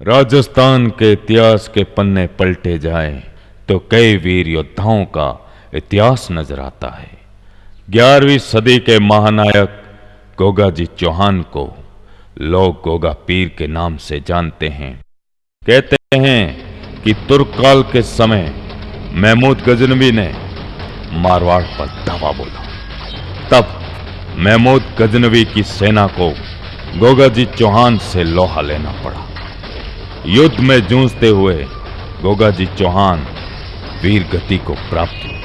राजस्थान के इतिहास के पन्ने पलटे जाएं तो कई वीर योद्धाओं का इतिहास नजर आता है। 11वीं सदी के महानायक गोगाजी चौहान को लोग गोगा पीर के नाम से जानते हैं। कहते हैं कि तुर्क काल के समय महमूद गजनवी ने मारवाड़ पर धावा बोला। तब महमूद गजनवी की सेना को गोगाजी चौहान से लोहा लेना पड़ा। युद्ध में जूझते हुए गोगाजी चौहान वीर गति को प्राप्त हुए।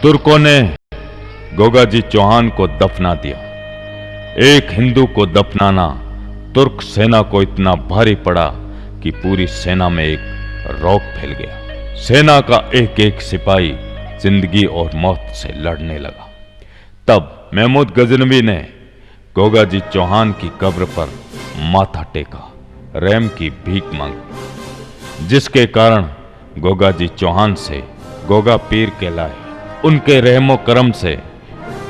तुर्कों ने गोगाजी चौहान को दफना दिया। एक हिंदू को दफनाना तुर्क सेना को इतना भारी पड़ा कि पूरी सेना में एक रौब फैल गया। सेना का एक एक सिपाही जिंदगी और मौत से लड़ने लगा। तब महमूद गजनवी ने गोगाजी चौहान की कब्र पर माथा टेका, रहम की भीख मांगी, जिसके कारण गोगाजी चौहान से गोगा पीर कहलाए। उनके रहमो करम से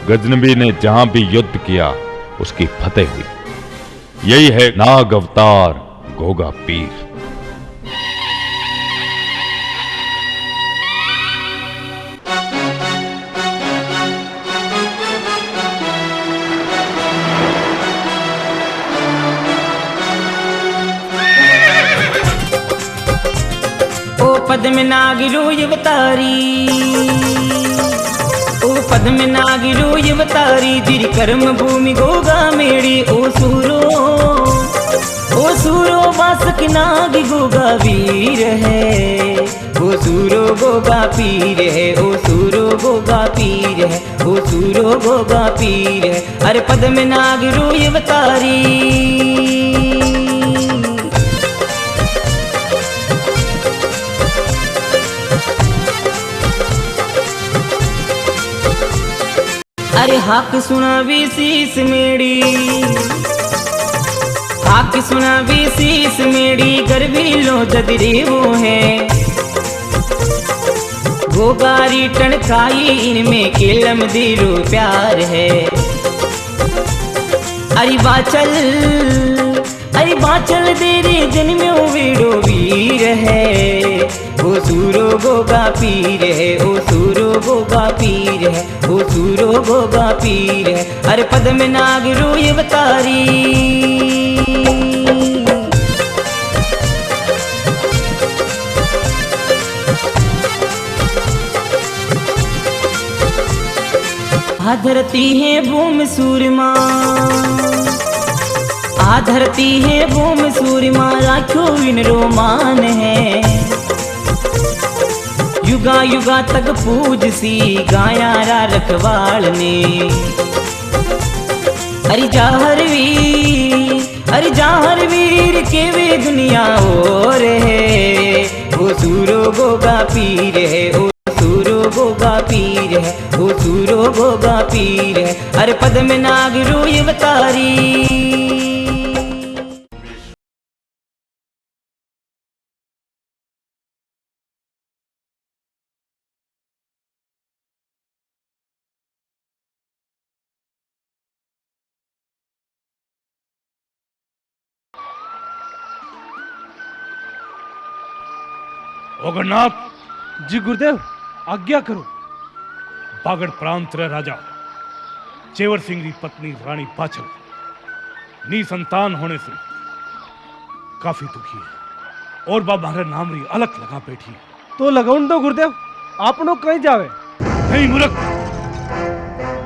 गजनवी ने जहां भी युद्ध किया उसकी फतेह हुई। यही है नाग अवतार गोगा पीर। पद्म नागिरू युवतारी, ओ पद्म नागिरू युवतारी, जिरी कर्म भूमि गोगा मेड़ी। ओ सूरो बासक नाग गोगा वीर है। ओ सूरो गोगा पीर है। ओ सूरो गोगा पीर है। ओ सूरो गोगा पीर है। अरे पद्म नागिरू युवतारी। अरे हाक सुना भी शीस मेड़ी, हाक सुना भी शीस मेड़ी, गर्वी लो जदरे वो है। गोगारी टणकाई इनमें केलम दिलो प्यार है। अरे बाचल देरे जन्मे वीडो वीर है। ओ सूरो गोगा पीर है। ओ सूरो गोगा पीर है। ओ सूरो गोगा पीर है। अरे पद्म नागिरू युवतारी। धरती है भूमि सूरमा, धरती है भूमि सूरमा, राखो इन रोमान है। युगा युगा तक पूज सी गाया रा रखवाल ने। अरे जाहर वीर के वे दुनिया और है। वो सूरो गोगा पीर है। ओ सूरो गोगा पीर है। ओ सूरो गोगा पीर है। अरे पद्म नागिरू युवतारी। ओगरनाथ जी, गुरुदेव आज्ञा करो। बागड़ प्रांत रे राजा चेवर सिंह की पत्नी रानी पाचल नी संतान होने से काफी दुखी है और बाबा रे नाम री अलग लगा बैठी है। तो लगाउन दो गुरुदेव, आपनो कहीं जावे। नहीं मूर्ख,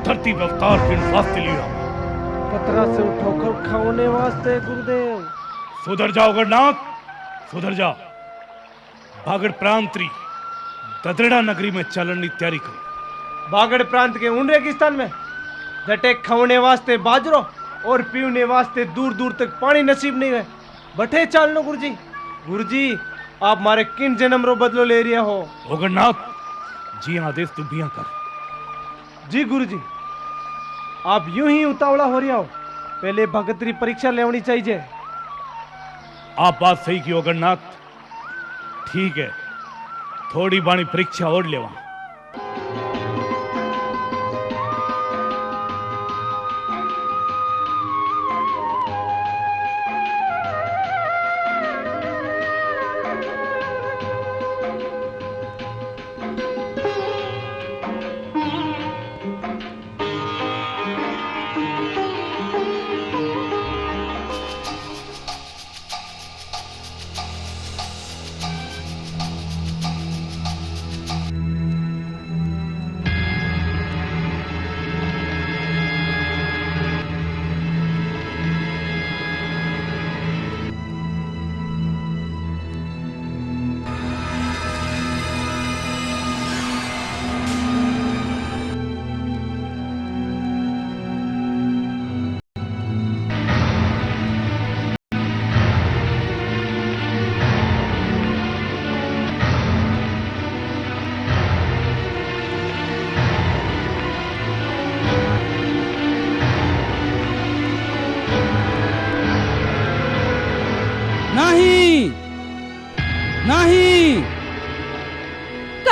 धरती पे अवतार किन वास्ते लिया। पतरा से उठोकर खाने वास्ते गुरुदेव। सुधर जाओ ओगरनाथ, सुधर जाओ। बागड़ प्रांत री ददरेड़ा नगरी में चलन की तैयारी करो। बागड़ प्रांत के उन रेगिस्तान में जटे खाने वास्ते बाजरो और पीने वास्ते दूर दूर तक पानी नसीब नहीं है। बठे चालनो गुरुजी। गुरुजी, आप मारे किन जन्म रो बदलो ले रिया हो। ओगरनाथ जी आदेश तू बिया कर। जी गुरुजी, आप यूं ही उतावला हो रिया हो। पहले भगत री परीक्षा लेवनी चाहिए। आप बात सही की ओगरनाथ। ठीक है, थोड़ी बाणी परीक्षा और लेवा।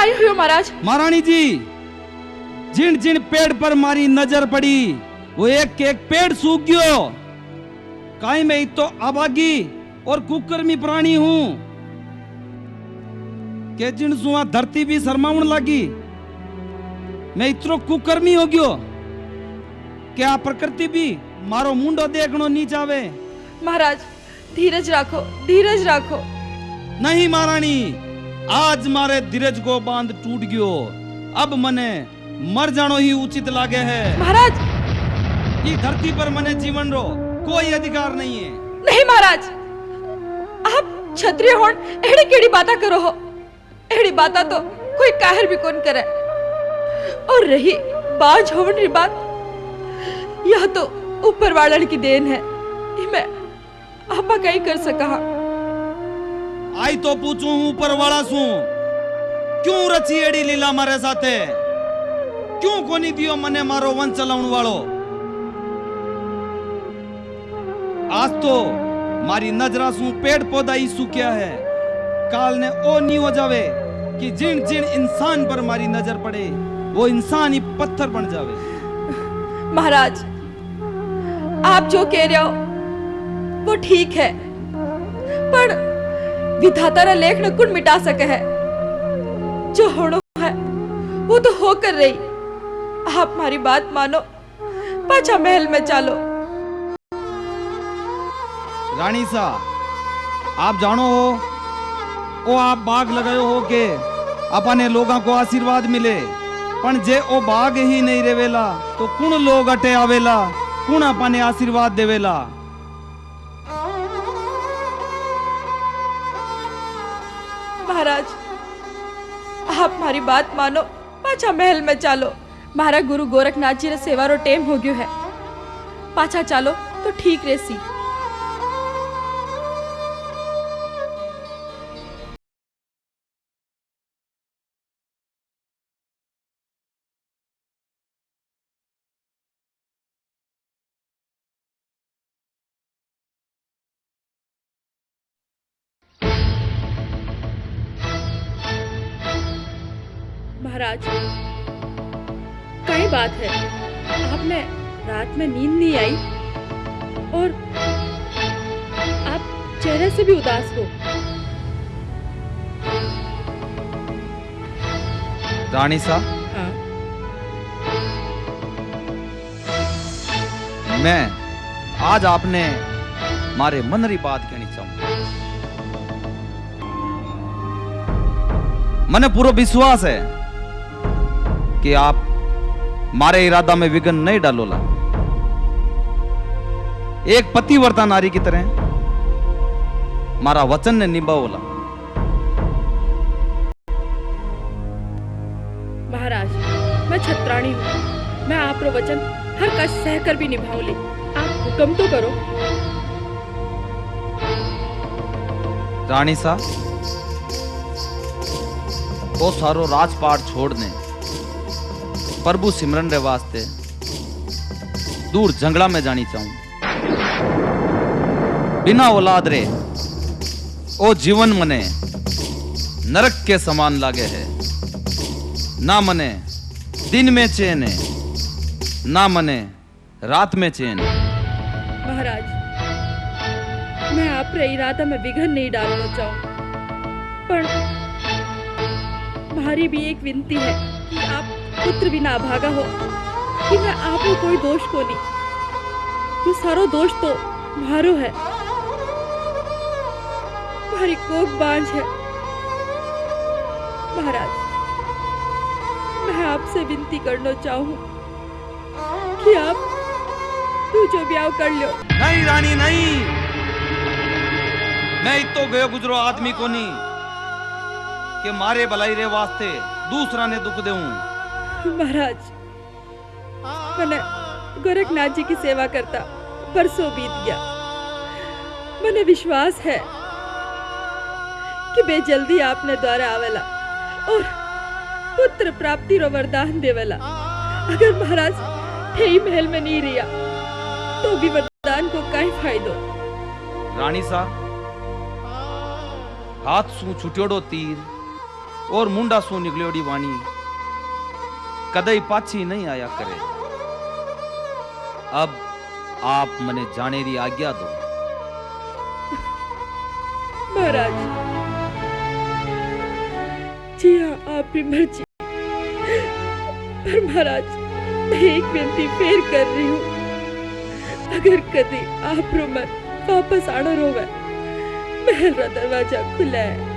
काई हुयो महाराज? महारानी जी, जिन जिन पेड़ पर मारी नजर पड़ी वो एक एक पेड़ सूख गयो। काई मैं तो अभागी और कुकर्मी प्राणी हूं के जिन सुआ धरती भी शर्माउन लगी। मैं इतरो कुकर्मी हो गयो क्या प्रकृति भी मारो मुंडो देखनो नी चावे। महाराज धीरज राखो, धीरज राखो। नहीं महारानी, आज मारे धीरज को बांध टूट गयो। अब मने मर जानो ही उचित लागे है। महाराज, ये धरती पर मने जीवन रो कोई अधिकार नहीं है। नहीं महाराज, आप क्षत्रिय होन एड़ी केड़ी बाता करो हो। एड़ी बाता तो कोई काहर भी कौन करे। और रही बाज होवन री बात, यह तो ऊपर वालन की देन है। मैं आपा कहीं कर सका। आई तो पूछू हूं ऊपर वाला सू, क्यों रची एड़ी लीला मारे साथे? क्यों कोनी दियो मने मारो वंश चलाउन वालो? आज तो मारी नजरा सू पेड़ पौधा ही सूख्या है। काल ने ओ नहीं हो जावे कि जिन जिन इंसान पर मारी नजर पड़े वो इंसान ही पत्थर बन जावे। महाराज, आप जो कह रहे हो वो ठीक है, पर विधाता रा लेख न कुण मिटा सके है। जो होनो है वो तो होकर रही। आप हमारी बात मानो, पाछा महल में चलो। रानी सा, आप जानो हो ओ आप बाग लगायो हो के अपने लोगों को आशीर्वाद मिले, पण जे ओ बाग ही नहीं रेवेला तो कुण लोग अटे आवेला, कुण अपने आशीर्वाद देवेला। महाराज, आप हमारी बात मानो, पाछा महल में चलो। मारा गुरु गोरखनाथ जी रे सेवा रो टेम हो गयो है। पाछा चलो तो ठीक रेसी। महाराज, कई बात है, आपने रात में नींद नहीं आई और आप चेहरे से भी उदास हो। रानी सा, हाँ? मैं आज आपने मारे मन री बात कहनी चाहूं। मने पूरा विश्वास है कि आप मारे इरादा में विघ्न नहीं डालोला। एक पतिव्रता नारी की तरह मारा वचन ने निभाओला। महाराज, मैं छत्राणी हूँ। मैं आप रो वचन हर कष्ट सहकर भी निभाऊंगी। आप हुक्म तो करो। रानी सा, वो सारो राजपाट छोड़ने प्रभु सिमरन रे वास्ते दूर जंगला में जानी चाहूं। बिना औलाद रे ओ जीवन मने नरक के समान लागे है। ना मने दिन में चैन है, ना मने रात में चैन है। महाराज, मैं आप रे इरादा में विघन नहीं डालना चाहूं, पर हमारी भी एक विनती है कि आप पुत्र बिना अभागा हो, कि मैं आप में कोई दोष को नहीं। ये सारो दोष तो मारो है। हमारी कोक बांझ है। महाराज, मैं आपसे विनती करना चाहूं कि आप तू जो ब्याह कर लो। नहीं रानी नहीं, मैं तो गयो गुजरो आदमी को नहीं कि मारे भलाई रे वास्ते दूसरा ने दुख देऊं। महाराज, मैंने गोरखनाथ जी की सेवा करता बरसों बीत गया। मैंने विश्वास है कि बे जल्दी आपने द्वारा आवेला और पुत्र प्राप्ति रो वरदान देवेला। अगर महाराज ठेई महल में नहीं रिया तो भी वरदान को काई फायदो। रानी सा, हाथ सू छुट्योड़ो तीर और मुंडा सो निकलोड़ी वाणी कदई पाछी नहीं आया करे। अब आप मने जाने री आज्ञा दो। महाराज जी हाँ, आपकी मर्जी। पर महाराज मैं एक विनती फेर कर रही हूँ, अगर कभी आप मन वापस आना रोवे, महल का दरवाजा खुला है।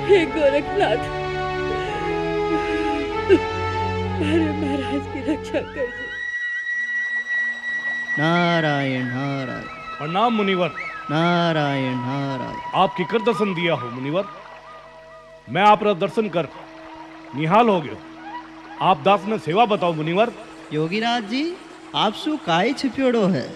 हे गोरखनाथ, हमारे महाराज की रक्षा कर दो। नारायण नारायण प्रणाम मुनिवर। नारायण नारायण। आपकी कर दर्शन दिया हो मुनिवर। मैं आपका दर्शन कर निहाल हो गयो। आप दास ने सेवा बताओ मुनिवर। योगीराज जी, आप शू काई छिप्योड़ो है?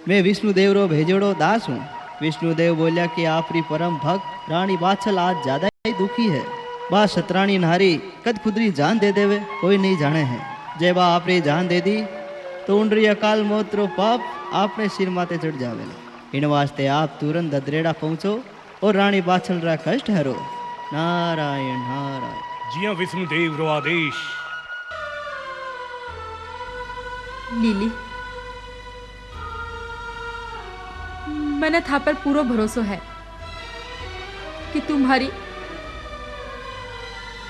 मैं विष्णुदेव रो भेजोड़ो दास हूँ। विष्णुदेव बोलिया कि आपरी परम भक्त रानी बाछल आज ज्यादा ही दुखी है। बा शतरानी नारी कद खुदरी जान दे देवे कोई नहीं जाने है। जय बा आपरी जान दे दी तो उनरी अकाल मौत रो पाप आपने सिर माते चढ़ जावेला। इन वास्ते आप तुरंत ददरेड़ा पहुंचो और रानी बाछल रा कष्ट हरो। नारायण नारायण। जिया विष्णुदेव रो आदेश। लीली, मैंने था पर पूरा भरोसा है कि तुम्हारी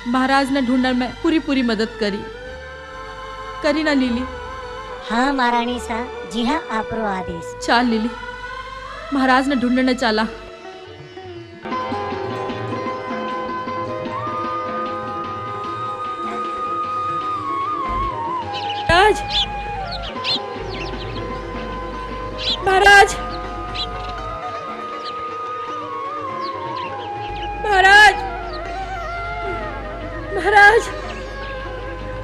महाराज ने ढूंढने में पूरी मदद करी ना लीली? हाँ महारानी सा, जी हाँ, आपरो आदेश। चाल लीली, महाराज ने ढूंढने चाला। महाराज, महाराज, महाराज,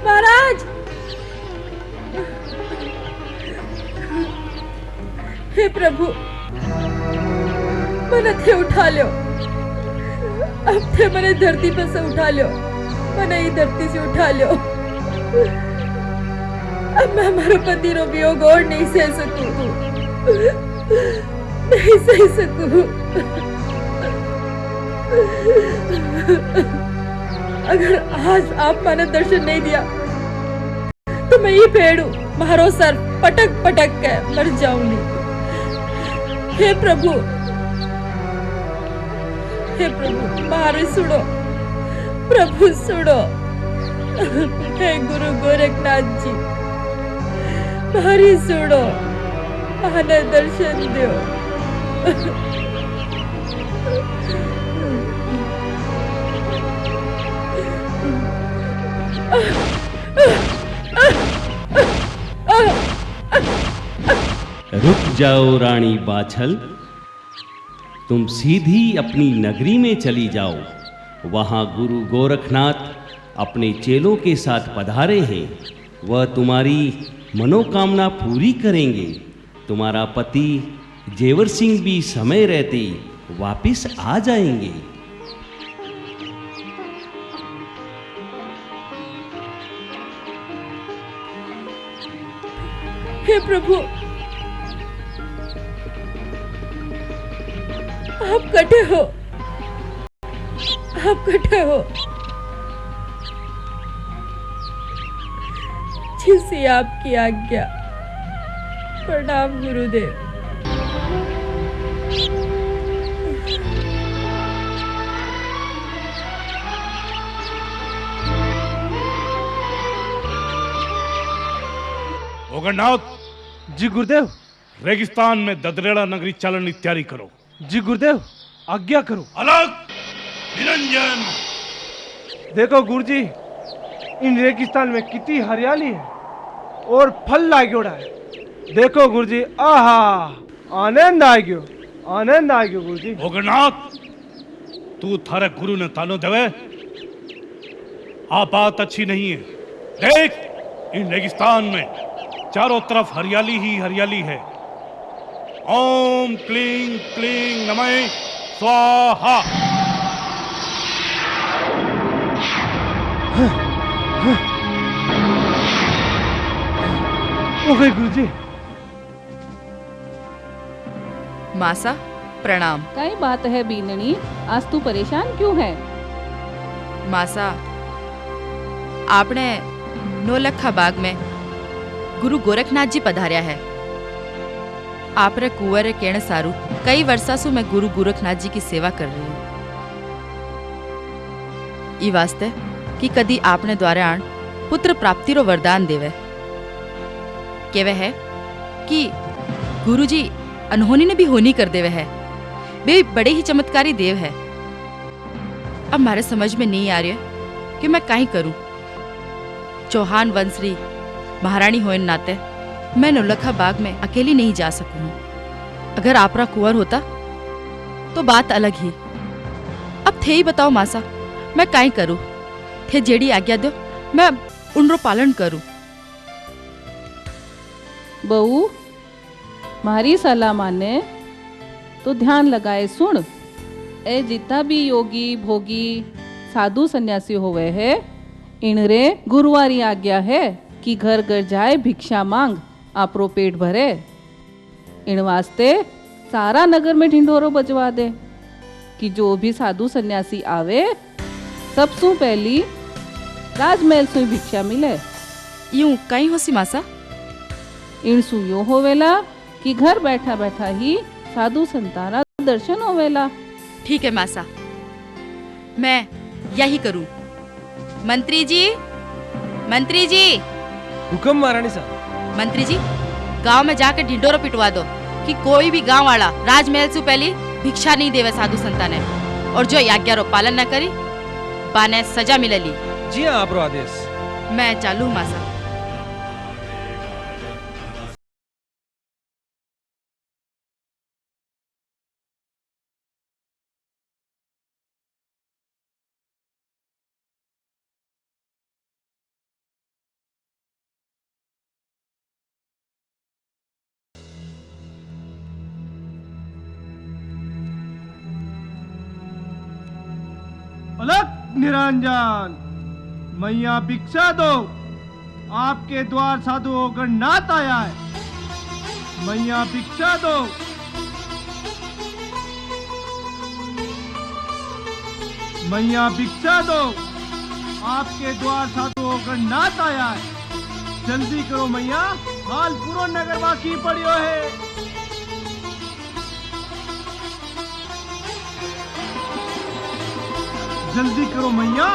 महाराज, हे प्रभु, मने थे उठा लो। अब थे मने धरती पर से उठा लो। मने ही धरती से उठा लो। अब मैं हमारे पति रो वियोग और नहीं सह सकूं। नहीं सह सकूं। अगर आज आप मैंने दर्शन नहीं दिया तो मैं ये पेड़ू मारो सर पटक पटक के मर जाऊंगी। हे प्रभु, हे प्रभु, मारे सुनो। प्रभु सुनो। हे गुरु गोरखनाथ जी, मारी सुनो। आने दर्शन दो। रुक जाओ रानी बाछल, तुम सीधी अपनी नगरी में चली जाओ। वहां गुरु गोरखनाथ अपने चेलों के साथ पधारे हैं। वह तुम्हारी मनोकामना पूरी करेंगे। तुम्हारा पति जेवर सिंह भी समय रहते वापिस आ जाएंगे। हे प्रभु, आप कटे हो। आप कटे हो। जिसे आपकी आज्ञा। प्रणाम गुरुदेव। ओगरनाथ जी गुरुदेव। रेगिस्तान में ददरेड़ा नगरी चलन की तैयारी करो। जी गुरुदेव, आज्ञा करो। अलग निरंजन, देखो गुरुजी, इन रेगिस्तान में कितनी हरियाली है और फल लागोड़ा है। देखो गुरुजी, आहा, आनंद आ गयो। आनंद आ गयो गुरुजी। गोकर्णनाथ, तू थारे गुरु ने तानो देवे, आ बात अच्छी नहीं है। देख, इन रेगिस्तान में चारों तरफ हरियाली ही हरियाली है। ओम क्लीं क्लीं नमः स्वाहा। ओ गए गुरुजी। मासा प्रणाम। कई बात है बीननी, आज तू परेशान क्यों है? मासा, आपने नौलखा बाग में गुरु गोरखनाथ जी पधार्या है। आपरे कुंवर कहने सारू कई वर्षा सु मैं गुरु गोरखनाथ जी की सेवा कर रही हूँ। ई वास्ते कि कदी आपने द्वारे आण पुत्र प्राप्ति रो वरदान देवे। केवे है कि गुरुजी अनहोनी ने भी होनी कर देवे है। वे बड़े ही चमत्कारी देव है। अब मारे समझ में नहीं आ रही कि मैं काई करूं। चौहान वंशरी महारानी होने नाते मैं नौलखा बाग में अकेली नहीं जा सकूं। अगर आपरा कुंवर होता तो बात अलग ही। अब थे ही बताओ मासा, मैं काई करूं? थे जेड़ी आज्ञा दो, मैं उनरो पालन करूं। बहू, मारी सलाह माने तो ध्यान लगाए सुन। ए जितना भी योगी भोगी साधु सन्यासी होवे है, इनरे गुरुवारी आज्ञा है कि घर घर जाए भिक्षा मांग आपरो पेट भरे। इन वास्ते सारा नगर में ढिंढोरो बजवा दे कि जो भी साधु सन्यासी आवे सबसु पहली राजमहल से भिक्षा मिले। यूं कहीं होसी मासा? इन सुयो होवेला कि घर बैठा बैठा ही साधु संताना दर्शन होवेला। ठीक है मासा, मैं यही करूं। मंत्री जी, मंत्री जी। हुक्म महारानी साहब। मंत्री जी, गांव में जाकर ढिंडोरा पिटवा दो कि कोई भी गांव वाला राजमहल से पहले भिक्षा नहीं देवे साधु संताने, और जो आज्ञा रो पालन न करी बाने सजा मिलेली। जी हाँ, आपरो आदेश। मैं चालू मासा। अलग निरंजन, मैया भिक्षा दो। आपके द्वार साधु होकर नाथ आया है। मैया भिक्षा दो। मैया भिक्षा दो। आपके द्वार साधु होकर नाथ आया है। जल्दी करो मैया, हाल पूरा नगर बाकी पड़ियो है। जल्दी करो मैया।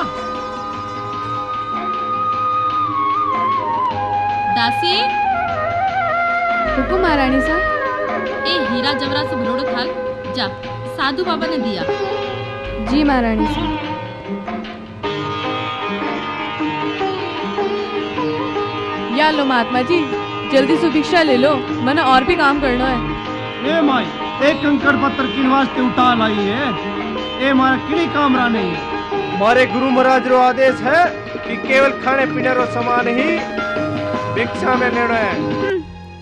दासी। हुकुम महारानी साहब। ए हीरा जवरा से भरोड़ो थाल जा, साधु बाबा ने दिया। जी महारानी साहब। या लो महात्मा जी, जल्दी से भिक्षा ले लो, मैंने और भी काम करना है। ए माई, एक कंकड़ पत्थर किन वास्ते उठा लाई है? ए मारा किड़ी कामरा नहीं है। हमारे गुरु महाराज रो आदेश है कि केवल खाने पीने रो सामान ही भिक्षा में लेना है।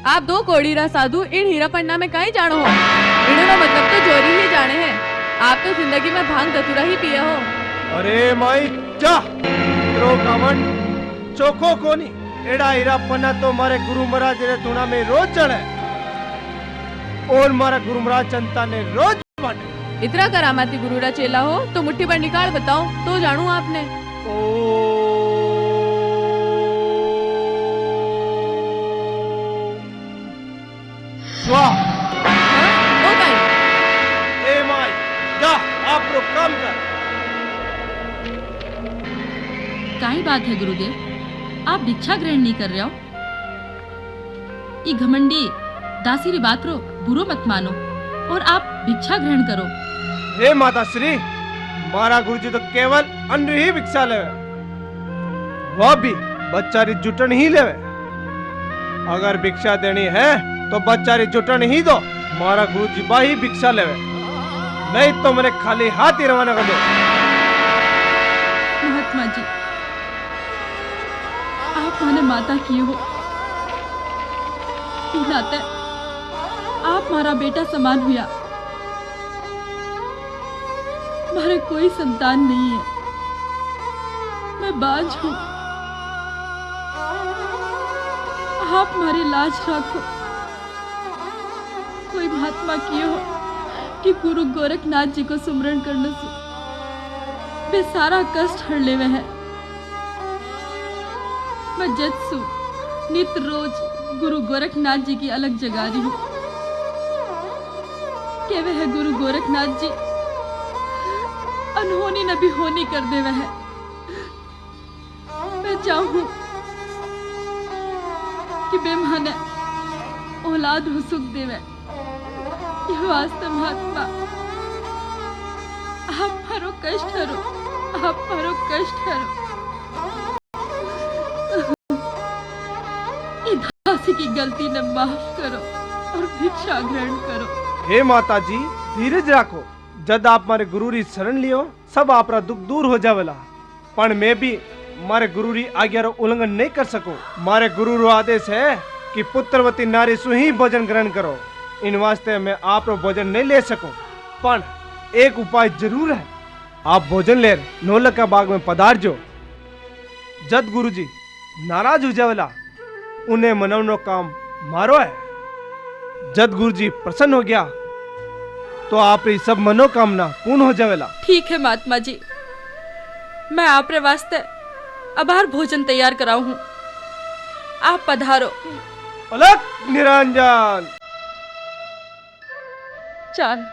आप दो कोड़ीरा साधु इन हीरा पन्ना में कहीं जानो हो? इन्होंने मतलब तो चोरी ही जाने हैं। आप तो जिंदगी में भांग धतूरा ही पिए हो। अरे माई जा रो कावन चोखो कोनी। एड़ा हीरा पन्ना तो मारे गुरु महाराज रे धुना में रोज चढ़े, और मारा गुरु महाराज जनता ने रोज बांटे। इतना करामाती गुरु रा चेला हो तो मुट्ठी पर निकाल बताओ तो जानू आपने। स्वाहा। हाँ? ए माई जा, आप लोग काम कर। काई बात है गुरुदेव, आप भिक्षा ग्रहण नहीं कर रहे हो? ये घमंडी दासी री बात रो बुरो मत मानो और आप भिक्षा ग्रहण करो। हे माता श्री, मारा गुरुजी तो केवल अन्न ही भिक्षा लेवे, वह भी बच्चा री जुटन ही लेवे। अगर भिक्षा देनी है तो बच्चारी जुटन ही दो। मारा गुरुजी बाही भिक्षा लेवे, नहीं तो मैंने खाली हाथ ही रवाना कर दो। महात्मा जी, आप माने माता की हो, ई नाते आप मारा बेटा समान हुआ। मारे कोई संतान नहीं है, मैं बांझ हूं। आप हमारी लाज रखो। कोई महात्मा की हो कि गुरु गोरखनाथ जी को सुमरण करने से वे सारा कष्ट हर लेवे है। मैं जत्सु नित रोज गुरु गोरखनाथ जी की अलग जगा रही हूँ। के वे है गुरु गोरखनाथ जी अनहोनी न भी होनी कर देवे है। मैं चाहूं कि बेमाने औलाद हो सुख देवे। यह वास्तव महात्मा आप मारो कष्ट हरो, आप मारो कष्ट हरो। दासी की गलती न माफ करो और भिक्षा ग्रहण करो। हे माता जी धीरज रखो। जद आप मारे गुरु री शरण लियो सब आपरा दुख दूर हो जावेला। पण मैं भी मारे गुरु री आज्ञा रो उल्लंघन नहीं कर सकूं। मारे गुरु रो आदेश है कि पुत्रवती नारी सु ही भोजन ग्रहण करो। इन वास्ते मैं आप रो भोजन नहीं ले सकूं। पण एक उपाय जरूर है। आप भोजन लेर नौलखा बाग में पधारजो। जद गुरुजी नाराज हो जावेला उन्हें मनवनो काम मारो है। जद गुरुजी प्रसन्न हो गया तो आप री सब मनोकामना पूर्ण हो जावेला। ठीक है महात्मा जी, मैं आप रे वास्ते अबार भोजन तैयार कराऊ हूँ। आप पधारो। अलग निरंजन चल।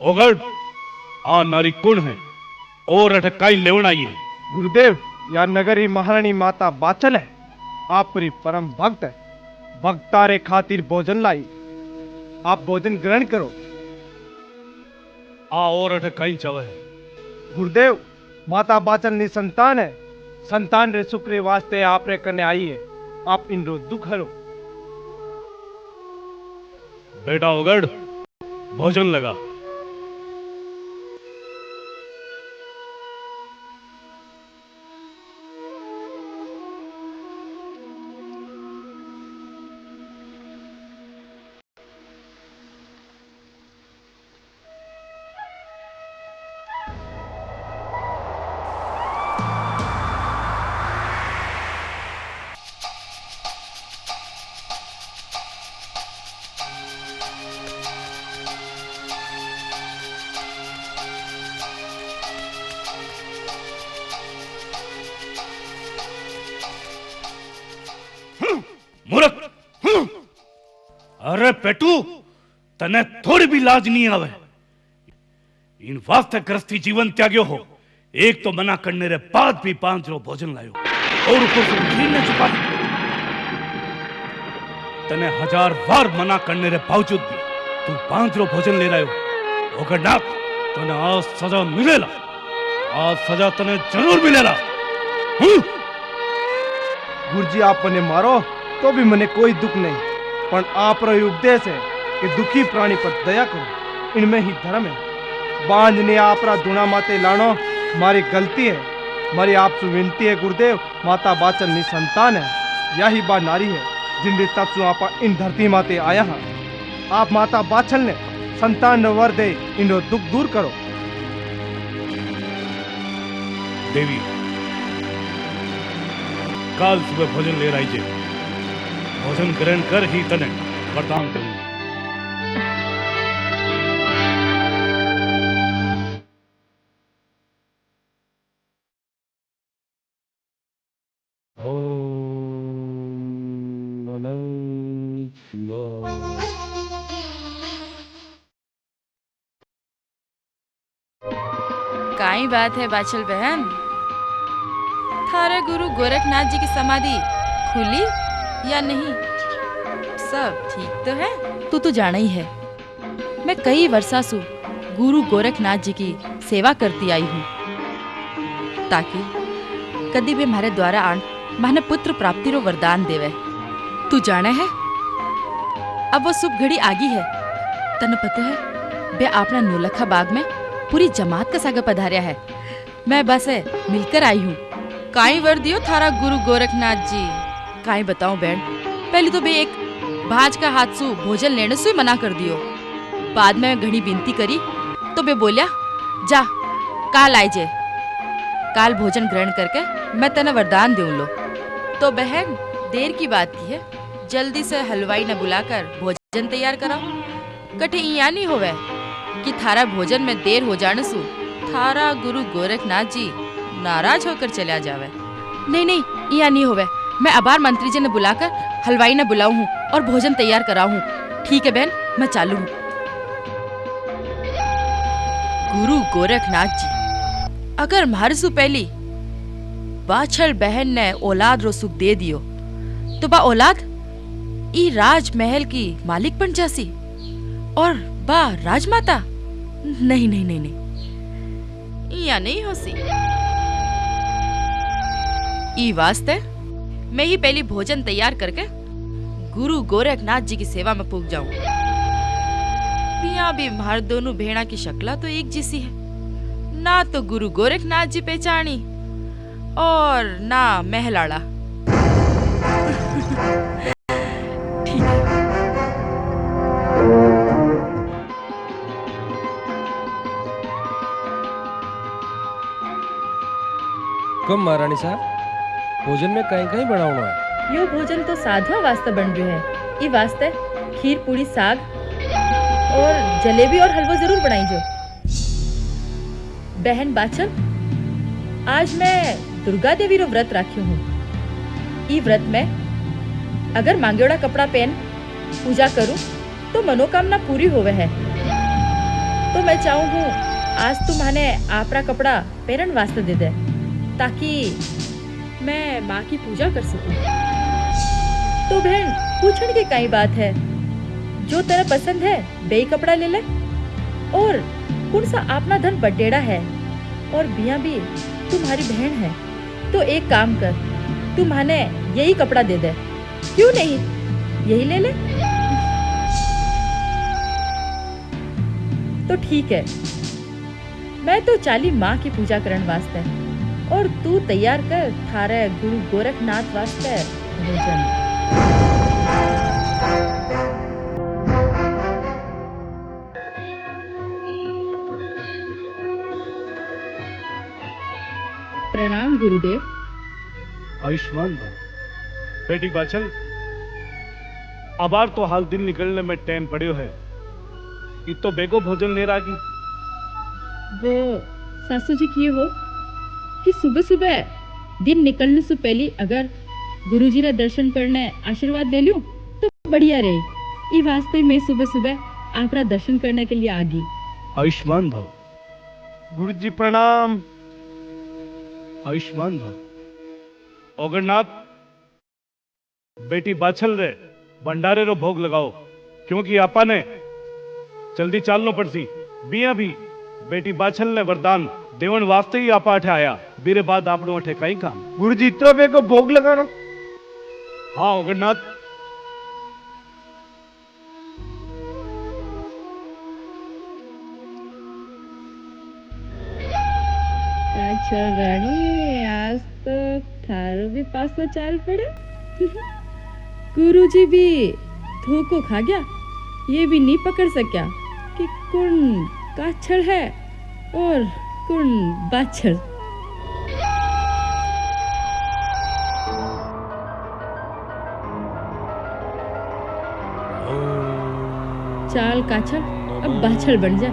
ओगड़ आ नारी कौन है और अटकाई लेवन आई है? गुरुदेव या नगरी महारानी माता बाचल है। आप पूरी परम भक्त है। भक्तारे खातिर भोजन लाई। आप भोजन ग्रहण करो। आ और अटकाई चवे है? गुरुदेव माता बाचल निसंतान है। संतान रे सुख रे वास्ते आप रे करने आई है। आप इन रो दुख हरो। बेटा ओगड़ भोजन लगा। मूर्ख! अरे पेटू तने थोड़ी भी लाज नहीं आवे। इन वास्ते गृहस्थी जीवन त्याग्यो हो। एक तो मना करने रे बाद भी 5 रो भोजन लायो और ऊपर से खीर ने छुपा दी। तने 1000 बार मना करने रे बावजूद भी तू 5 रो भोजन ले रहे हो। ओकर नाथ तने आज सजा मिलेला। आज सजा तने जरूर मिलेला। गुरुजी आप मने मारो तो भी मने कोई दुख नहीं। पर आप रो उपदेश है कि दुखी प्राणी पर दया करो। इनमें ही धर्म है। बांझ ने आप रा दुना माते लानो मारी गलती है। मारी आपसे विनती है गुरुदेव। माता बाचल निसंतान है। यही बा नारी है जिनके तब से आप इन धरती माते आया है। आप माता बाचल ने संतान वर दे इन रो दुख दूर करो। देवी काल सुबह भोजन ले रही जे। भोजन ग्रहण कर ही तने वरदान करूं। काई बात है बाचल बहन, थारे गुरु गोरखनाथ जी की समाधि खुली या नहीं? सब ठीक तो है? तू जाना ही है, मैं कई वर्षा से गुरु गोरखनाथ जी की सेवा करती आई हूँ, ताकि कभी भी हमारे द्वारा आन माने पुत्र प्राप्ति रो वरदान देवे। तू जाने है, अब वो शुभ घड़ी आगी है। तने पता है, बे आपना नौलखा बाग में पूरी जमात का सागा पधारिया है। मैं बस मिलकर आई हूँ। काई वर दियो थारा गुरु गोरखनाथ जी? काई बताऊं बहन, पहले तो बे एक भाज का हाथ सु भोजन लेने से मना कर दियो। बाद में घड़ी विनती करी तो बे बोलिया, जा काल आए जे, काल भोजन ग्रहण करके मैं तने वरदान दूं लो। तो बहन देर की बात की है, जल्दी से हलवाई न बुलाकर भोजन तैयार कराओ। कटे यहाँ नहीं होवे कि थारा भोजन में देर हो जाने सु थारा गुरु गोरखनाथ जी नाराज होकर चला जावे। नहीं नहीं, यहाँ नहीं होवे, मैं अबार मंत्री जी ने बुलाकर हलवाई ने बुलाऊं हूँ और भोजन तैयार कराऊं हूँ। ठीक है बहन, मैं चालू हूँ। गुरु गोरखनाथ जी, अगर मारे सु पहली बाछल बहन ने औलाद रो सुख दे दियो, तो बा औलाद ई राजमहल की मालिक बन जासी और बा राजमाता? नहीं नहीं नहीं नहीं, या नहीं होसी। ई वास्ते मैं ही पहली भोजन तैयार करके गुरु गोरखनाथ जी की सेवा में पुग जाऊं। पिया भी मार दोनों भेड़ा की शक्ला तो एक जैसी है, ना तो गुरु गोरखनाथ जी पहचानी और ना महलाड़ा। ठीक है। कम महारानी साहब, भोजन में कहीं कहीं बनाना है? यो भोजन तो साधवा वास्ते बन रही है। ई वास्ते खीर पूरी साग और जलेबी और हलवा जरूर बनाई जो। बहन बाचल, आज मैं दुर्गा देवी रो व्रत राखी हूँ। ई व्रत में अगर मांगेड़ा कपड़ा पहन पूजा करूँ तो मनोकामना पूरी होवे है। तो मैं चाहूँ हूँ आज तुम माने आपरा कपड़ा पहनन वास्ते दे दे, ताकि मैं माँ की पूजा कर सकूं। तो बहन पूछने की कई बात है, जो तेरा पसंद है बे कपड़ा ले ले। और कौन सा अपना धन बटेड़ा है और बिया भी तुम्हारी बहन है, तो एक काम कर, तुम्हाने यही कपड़ा दे दे। क्यों नहीं, यही ले ले। तो ठीक है, मैं तो चाली माँ की पूजा करने वास्ते और तू तैयार कर थारे गुरु गोरखनाथ वास्ते भोजन। प्रणाम गुरुदेव। आयुष्मान भव। बेटी बाचल, अबार तो हाल दिन निकलने में टाइम पड़ियो है, तो बेगो भोजन ले रागी। वो सासू जी की हो कि सुबह सुबह दिन निकलने से पहले अगर गुरुजी रा दर्शन करने आशीर्वाद ले लूं तो बढ़िया रहे। ई वास्ते मैं सुबह सुबह आपरा दर्शन करने के लिए आ गई। आयुष्मान भव। गुरुजी प्रणाम। आयुष्मान भव। ओगरनाथ, बेटी बाछल रे भंडारे रो भोग लगाओ, क्योंकि आपा ने जल्दी चालनो पड़सी। बिया भी बेटी बाछल ने वरदान देवन वास्ते ही आपा अठे आया, बीरे बाद आपनो अठे कई काम। गुरुजी इतना बे को भोग लगाना? हाँ ओगरनाथ। अच्छा रानी, आज तो थारो भी पास में चाल पड़े। गुरुजी भी धोखो खा गया, ये भी नहीं पकड़ सका कि कौन काछड़ है और कौन बाछड़। चाल काछड़ अब बाछड़ बन जा।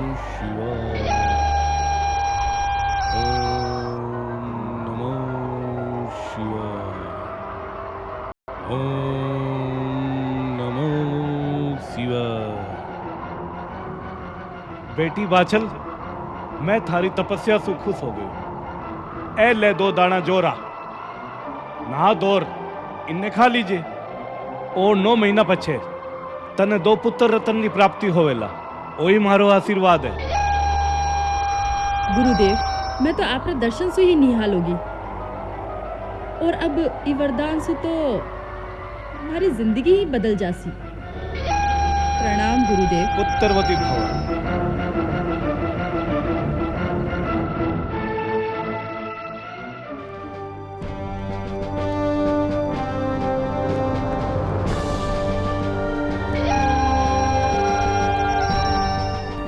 बेटी बाछल, मैं थारी तपस्या से खुश हो गई। ए ले दो दाना जोरा, ना दौर इन्हें खा लीजिए और 9 महीना पछे तने 2 पुत्र रतन की प्राप्ति होवेला वही मारो आशीर्वाद है। गुरुदेव मैं तो आपके दर्शन से ही निहाल होगी और अब ये वरदान से तो हमारी जिंदगी ही बदल जासी। प्रणाम गुरुदेव। पुत्रवती भव।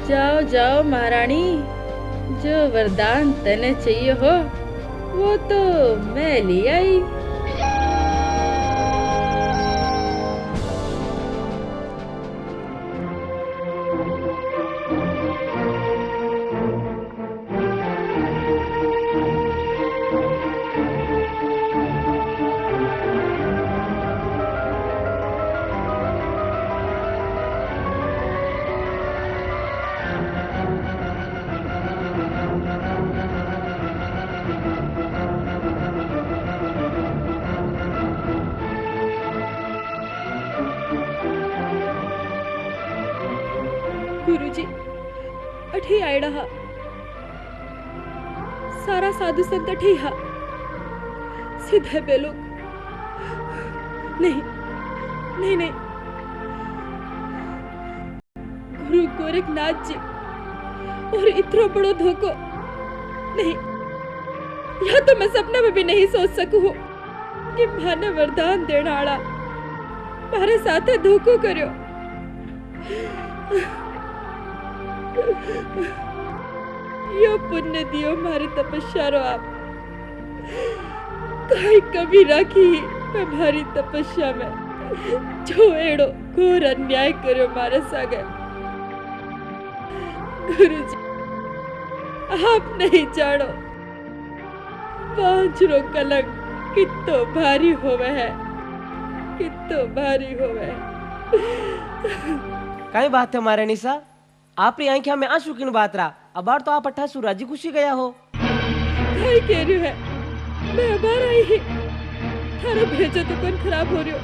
जाओ जाओ महारानी, जो वरदान तने चाहिए हो वो तो मैं ले आई। गुरुजी अठी आयडा हा, सारा साधु संत अठी हा, सीधे बेलोग नहीं नहीं नहीं, गुरु गोरखनाथ जी और इतना बड़ो धोखो नहीं, या तो मैं सपने में भी नहीं सोच सकूं कि माने वरदान देने वाला मारे साथे धोखो करियो। यो पुण्य दियो मारी तपस्या रो आप, काई कमी राखी हमारी तपस्या में, जो एड़ो घोर अन्याय करो मारे सागे। गुरुजी आप नहीं जानो पांच रो कलंक कितो भारी होवे है, कितो भारी होवे। कई बात है मारे निशा, आपरी आंखों में आंसू किन बात रहा, अबार तो आप अट्ठा राजी खुशी गया हो। कई कह रही है, मैं अबार आई ही, थारो भेजो तो कौन खराब हो रही हो।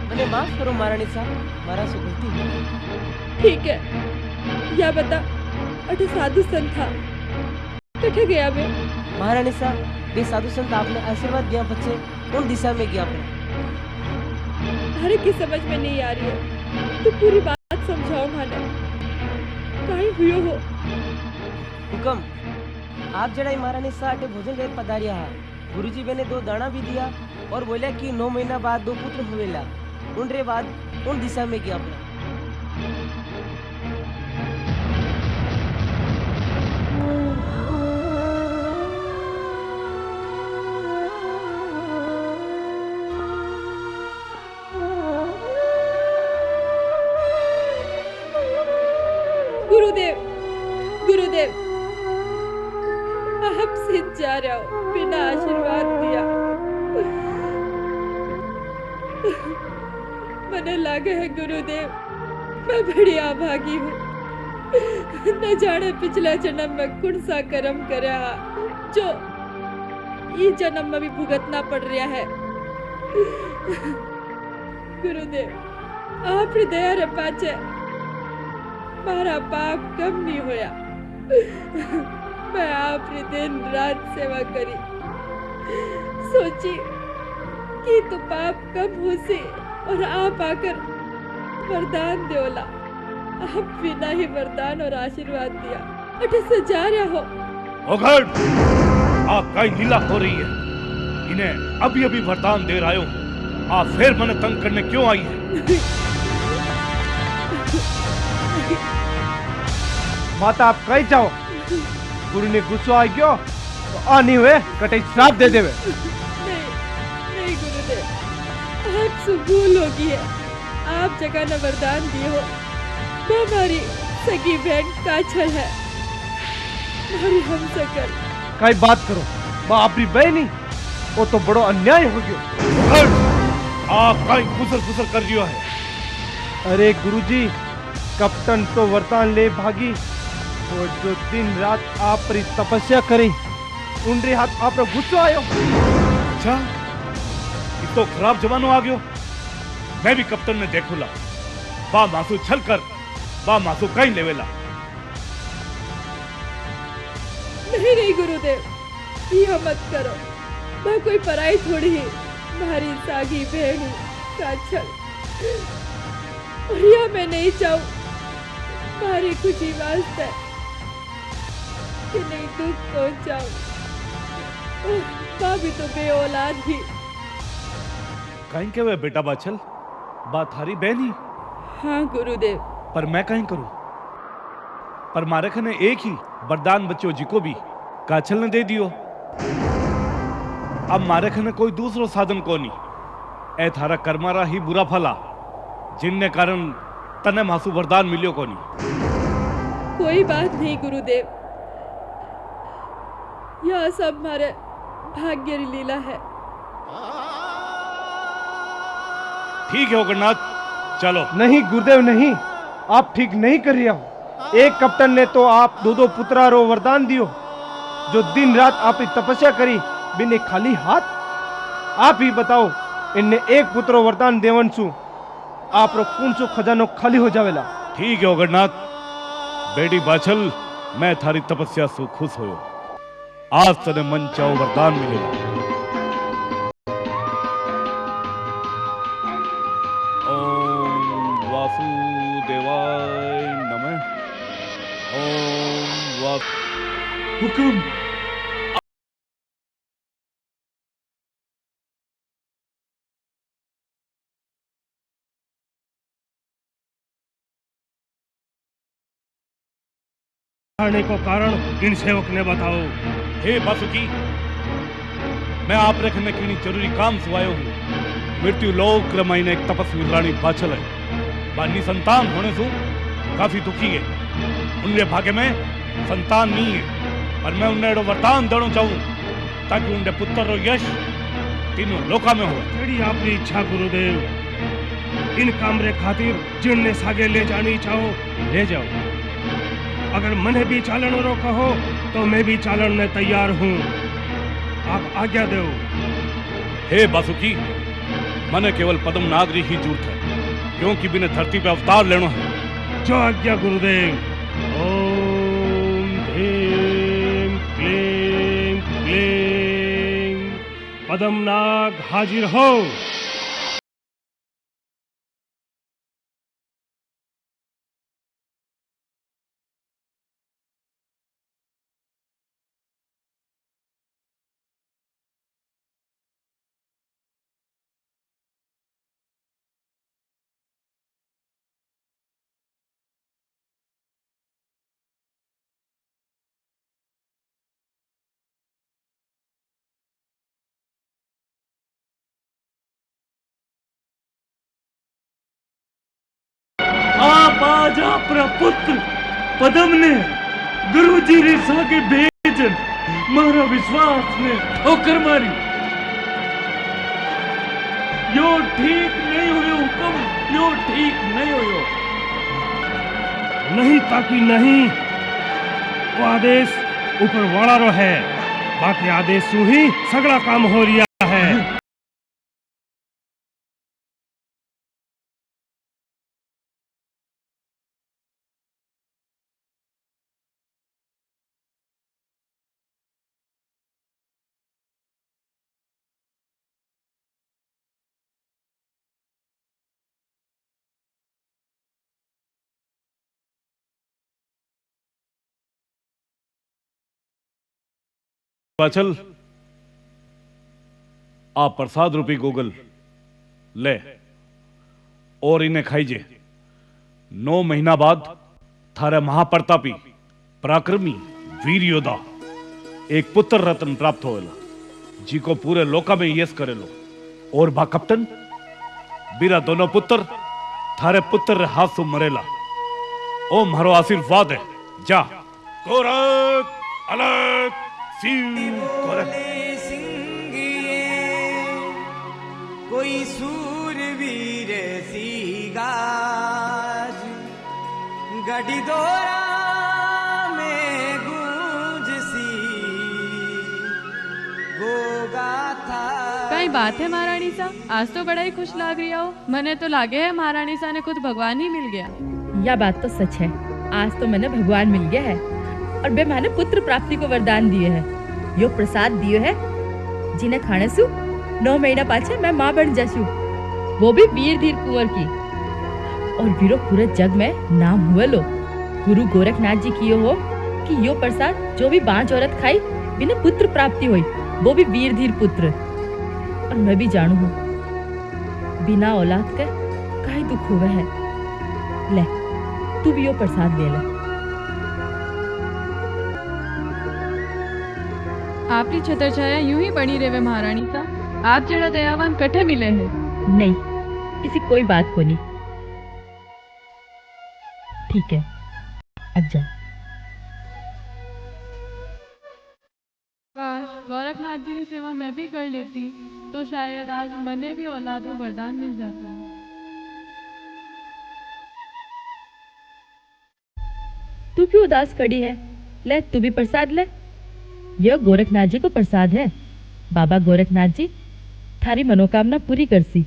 मैंने माफ करो महारानी साहब, मारा से गलती हुई। ठीक है, या बता अठे साधु संत था, कठे गया मैं? महारानी साहब ये साधु संत आपने आशीर्वाद दिया बच्चे, उन दिशा में गया अपने। हर की समझ में नहीं आ रही है, तो पूरी बात समझाओ माने, काहे हुयो हो? हुकम, आप जड़ा महारानी साहब भोजन लेकर पधारिया है, गुरुजी मैंने 2 दाना भी दिया और बोला कि 9 महीना बाद 2 पुत्र हुएला, उन रे बाद उन दिशा में गया अपना। गुरुदेव, गुरुदेव, आप सिद्ध जा रहे हो बिना आशीर्वाद दिया। मने लागे है गुरुदेव, मैं बड़ी अभागी हूँ, न जाने पिछले जन्म में कौन सा कर्म करया जो ये जन्म में भी भुगतना पड़ रहा है। गुरुदेव, आप दया रे पाचे मारा पाप कम नहीं होया, मैं आपकी दिन रात सेवा करी, सोची कि तो पाप कम हो से और आप आकर वरदान देवला, आप बिना ही वरदान और आशीर्वाद दिया अटे से जा रहा हो। ओघड़, आप कई लीला हो रही है, इन्हें अभी अभी वरदान दे रहा हूँ, आप फिर मने तंग करने क्यों आई है? माता आप कहीं जाओ, गुरु ने गुस्सा आ गयो तो आनी हुए कटे श्राप दे देवे। नहीं गुरुदेव, आपसे भूल होगी है, आप जगह न वरदान दिए हो, वो हमारी सगी बहन काछल है, हमारी हम सकल। कई बात करो, माँ आपकी बहन ही, वो तो बड़ो अन्याय हो गयो। आप कहीं गुजर कर रियो है। अरे गुरुजी, कप्तान तो वरदान ले भागी, और जो दिन रात आप पर तपस्या करी, उनरे हाथ आप पर गुस्सा आयो। अच्छा, तो खराब जमानो आ गयो। मैं भी कप्तान ने देखूला बा मासू छल कर बा मासू कहीं लेवेला। नहीं नहीं गुरुदेव, यह मत करो। मैं कोई पराई थोड़ी है, मारी सागी भेड़ी का छल। और यह मैं नहीं चाहूं मारी खुशी वास्ते कि नहीं दुख पहुंचाऊं। माँ भी तो बे औलाद ही। कहीं के वे बेटा बाछल बात हारी बहनी। हाँ गुरुदेव। पर मैं कहीं करूं? पर मारे खने एक ही वरदान बच्चों जी को भी काछल ने दे दियो। अब मारे खने कोई दूसरो साधन को नहीं। ए थारा कर्मारा ही बुरा फला जिनने कारण तने मासू वरदान मिलियो को नहीं। कोई बात नहीं गुरुदेव, यह सब हमारे भाग्य री लीला है। ठीक है ओगरनाथ, चलो। नहीं गुरुदेव नहीं, आप ठीक नहीं कर रहे हो। एक कप्तान ने तो आप दो पुत्रा रो वरदान दियो, जो दिन रात आपकी तपस्या करी बिने खाली हाथ। आप ही बताओ, इनने एक पुत्रो वरदान देवन सु आप रो कौन सो खजानो खाली हो जावेला। ठीक है ओगरनाथ, बेटी बाछल मैं थारी तपस्या सु खुश होयो। आज तने मन चाहो वरदान मिलेगा। ओम वासुदेवाय नमः। ओम हुकुम। आने को कारण इन सेवक ने बताओ। हे बासुकी, मैं आप रखने के लिए जरूरी काम सुवायो हूँ। मृत्यु लोक रमाईने एक तपस्वी रानी बाछल है। बानी संतान होने से काफी दुखी है। उनके भाग्य में संतान नहीं है, पर मैं उन्हें वरदान देना चाहूँ ताकि उनके पुत्र रो यश तीनों लोका में हो। तेरी आपकी इच्छा गुरुदेव। इन कामरे खातिर जिनने सागे ले जानी चाहो ले जाओ। अगर मने भी चालन रो कहो तो मैं भी चालन में तैयार हूँ। आप आज्ञा दो। हे बासुकी, मने केवल पद्म नागरी ही जरूरत है, क्योंकि बिना धरती पे अवतार लेना है। जो आज्ञा गुरुदेव। ओम ह्रीं क्लीं क्लीं पद्मनाग हाजिर हो। आप आज अपना पुत्र पदम ने गुरु जी रे सागे भेजन मारा विश्वास ने ठोकर मारी। यो ठीक नहीं हुयो हुक्म, यो ठीक नहीं हुयो। नहीं ताकि नहीं, वो आदेश ऊपर वाला रो है। बाकी आदेश सु ही सगड़ा काम हो रिया है। बाछल, आप प्रसाद रूपी गोगल ले और इन्हें खाइजे। 9 महीना बाद थारे महाप्रतापी पराक्रमी वीर योद्धा एक पुत्र रत्न प्राप्त होएला, जी को पूरे लोका में यश करेलो। और बा कप्तान बीरा दोनों पुत्र थारे पुत्र हाथ से मरेला। ओ मारो आशीर्वाद है। जा। गोरख अलग कोई सूरवीर सीगाज गढ़ी दोरा में गूंज सी गोगा था। कई कोई बात है महारानी सा? आज तो बड़ा ही खुश लाग रही हो। मने तो लागे है महारानी सा ने खुद भगवान ही मिल गया। यह बात तो सच है, आज तो मैंने भगवान मिल गया है और बे माने पुत्र प्राप्ति को वरदान दिए है। यो प्रसाद दियो है जिन्हें खाने सु 9 महीना पाछे मैं माँ बन जासू, वो भी वीर धीर कुंवर की। और वीरो पूरे जग में नाम हुए लो। गुरु गोरखनाथ जी कियो हो कि यो प्रसाद जो भी 5 औरत खाई बिना पुत्र प्राप्ति हुई, वो भी वीर धीर पुत्र। और मैं भी जानू हूँ बिना औलाद के काई दुख हुए है। ले तू भी यो प्रसाद ले ले। आपकी छतर छाया यूं ही बनी रहे महारानी सा। आप जरा दयावान कठे मिले हैं। नहीं, किसी कोई बात को नहीं। ठीक है, अब जा। गोरखनाथ जी की सेवा मैं भी कर लेती तो शायद आज मने भी औलाद को वरदान मिल जाता। तू क्यों उदास खड़ी है? ले तू भी प्रसाद ले। यह गोरखनाथ जी को प्रसाद है। बाबा गोरखनाथ जी थारी मनोकामना पूरी करसी।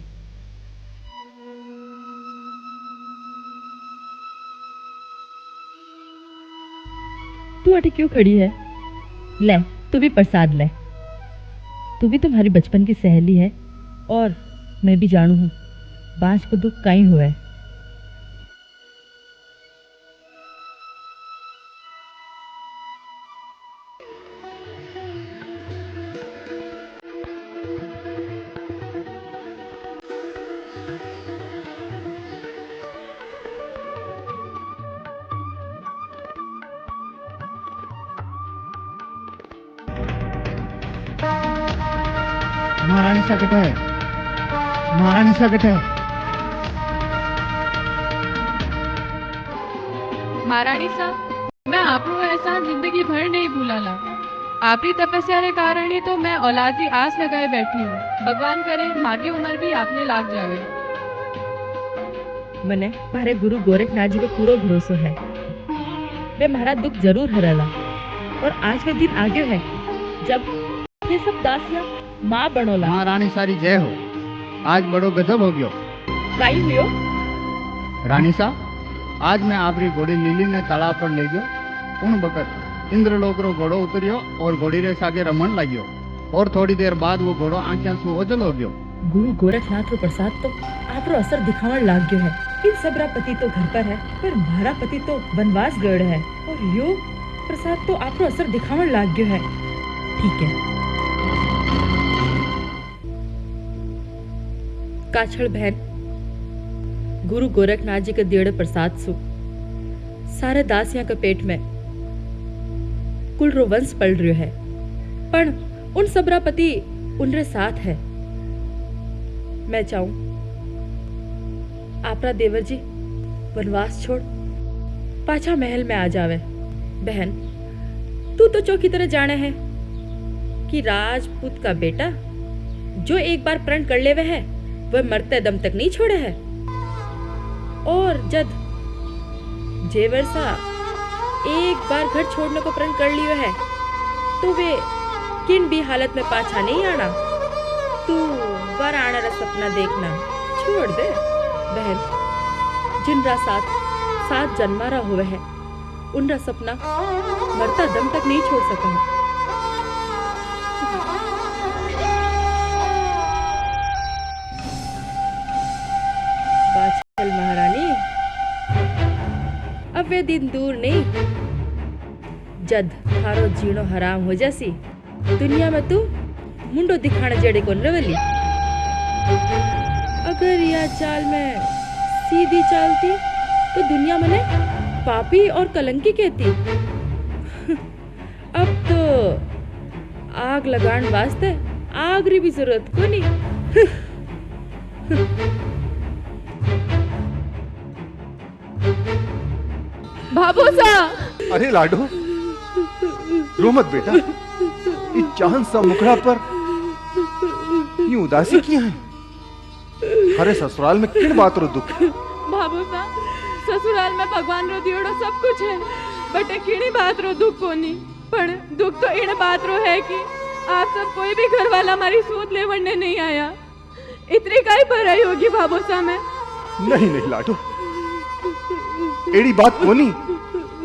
तू अटे क्यों खड़ी है? ले तू भी प्रसाद ले। तू भी तुम्हारी बचपन की सहेली है और मैं भी जानू हूँ बांझ को दुख कहीं हुआ है। महारानी सा कट है, महारानी सा कट है। महारानी सा मैं आपको ऐसा जिंदगी भर नहीं भूलाला। आपकी तपस्या के कारण ही तो मैं औलादी आस लगाए बैठी हूँ। भगवान करे मागी उम्र भी आपने लाग जावे। मने मारे गुरु गोरखनाथ जी को पूरा भरोसा है। वे महारा दुख जरूर हराला और आज का दिन आगे है जब ये सब दासियां माँ बनोला। महारानी सारी जय हो। आज बड़ो गजब हो गयो। काई हुयो? रानी सा आज मैं आपरी घोड़ी लीली ने तालाब पर ले गयो। उन बकत इंद्रलोक रो घोड़ो उतरियो और घोड़ी रे सागे रमन लाग्यो और थोड़ी देर बाद वो घोड़ो आंखें से ओझल हो गयो। गुरु गोरखनाथ रो प्रसाद तो आपरो असर दिखावन लाग गयो है। इन सबरा पति तो घर पर है पर मारा पति तो वनवास गड़ है और यो प्रसाद तो आपरो असर दिखावन लाग गयो है। ठीक है। काछड़ बहन गुरु गोरखनाथ जी के दियड़े प्रसाद सु सारे दासियां के पेट में कुल रो वंश पल रह्यो है पण उन सबरा पति उनरे साथ है। मैं चाहूं आपरा देवर जी वनवास छोड़ पाछा महल में आ जावे। बहन तू तो चौकी तरह जाने है कि राजपूत का बेटा जो एक बार प्रण कर लेवे है वह मरते दम तक नहीं छोड़े है। और जब जेवर सा एक बार घर छोड़ने को प्रण कर लियो है तो वे किन भी हालत में पाछा नहीं आना। तू बार आना रा सपना देखना छोड़ दे बहन। जिनरा साथ जन्मा रहा हुए है उनरा सपना मरता दम तक नहीं छोड़ सका। महारानी अब वे दिन दूर नहीं जद थारो जीणो हराम हो जासी दुनिया में तू मुंडो दिखाने जड़े कौन रवली। अगर यह चाल में सीधी चालती तो दुनिया मने पापी और कलंकी कहती। अब तो आग लगान वास्ते आग री भी जरूरत को नहीं। बाबू सा अरे लाडो रो मत बेटा। इस चांद सा मुखड़ा पर ये उदासी क्यों है? अरे ससुराल में किन बात रो दुख? बाबू सा ससुराल में भगवान रो दियोड़ो सब कुछ है बटे किनी बात रो दुख कोनी। पण दुख तो इन बात रो है कि आप सब कोई भी घर वाला हमारी सूद ले वरने नहीं आया। इतनी काई भराई होगी बाबूसा में। नहीं नहीं लाडो, एड़ी बात कोनी,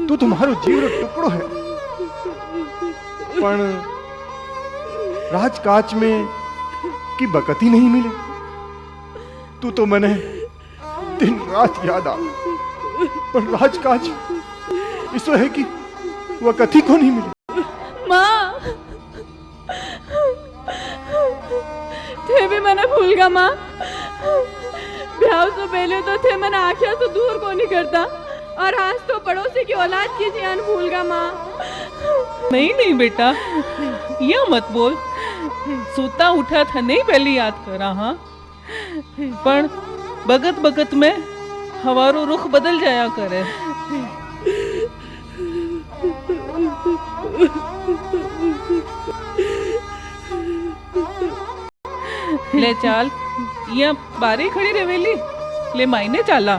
तू तुम्हारो जीवरो टुकड़ो है। पण राजकाज में की बकती नहीं मिले। तू तो मने दिन रात याद आ, पर राजकाज इसो है कि वह कथी को नहीं मिले। माँ, थे भी मना भूल गा माँ। ब्याह से पहले तो थे मना आँखियाँ से दूर को नहीं करता, और आज तो पड़ोसी की औलाद की जान भूल गा माँ। नहीं नहीं बेटा, यह मत बोल। सोता उठा था नहीं पहली याद करा। हाँ, पर बगत बगत में हमारो रुख बदल जाया करे। ले चाल, यह बारी खड़ी रेवेली, ले मायने चाला।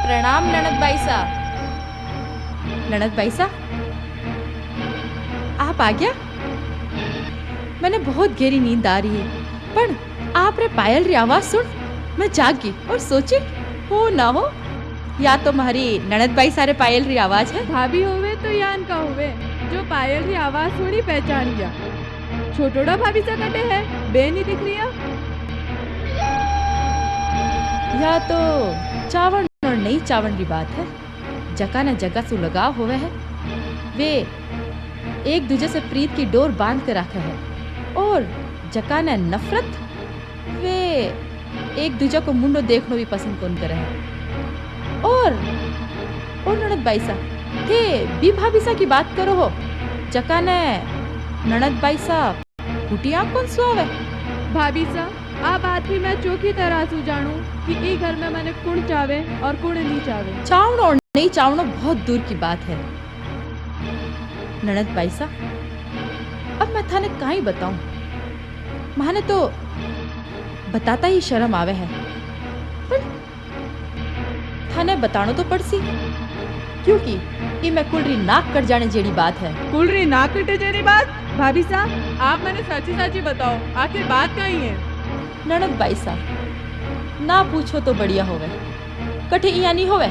प्रणाम ननद बाई सा। ननद बाई सा, आप आ गया? मैंने बहुत गहरी नींद आ रही है, पर आप रे पायल री आवाज सुन मैं जाग गई और सोची हो ना हो या तो हमारी ननद बाई सारे पायल री आवाज है। भाभी होवे तो यान का होवे, जो पायल री आवाज सुनी पहचान गया। छोटोड़ा भाभी से कटे है, बे नहीं दिख रही है। या तो चावल और नहीं चावल की बात है। जका न जगह से लगाव होवे है, वे एक दूजे से प्रीत की डोर बांध कर रखा है, और जका न नफरत वे एक दूजे को मुंडो देखनो भी पसंद कौन करे है। और ननद बाई सा के बी भाभी सा की बात करो हो, जका न ननद बाई सा कुटिया कौन सुआवे। भाभी सा आ बात भी मैं चौकी तरह से जानू कि ई घर में मैंने कुण चावे और कुण नहीं चावे। चावनो और नहीं चावनो बहुत दूर की बात है ननद बाई सा। अब मैं थाने काई बताऊं, माने तो बताता ही शर्म आवे है, पर थाने बतानो तो पड़सी, क्योंकि ये मैं कुलरी नाक कट जाने जेड़ी बात है। कुलरी नाक कटे जेड़ी बात? भाभी सा आप मैंने सच्ची सच्ची बताओ, आखिर बात कहीं है? ननद बाई सा, ना पूछो तो बढ़िया होवे। कठे इया नहीं होवे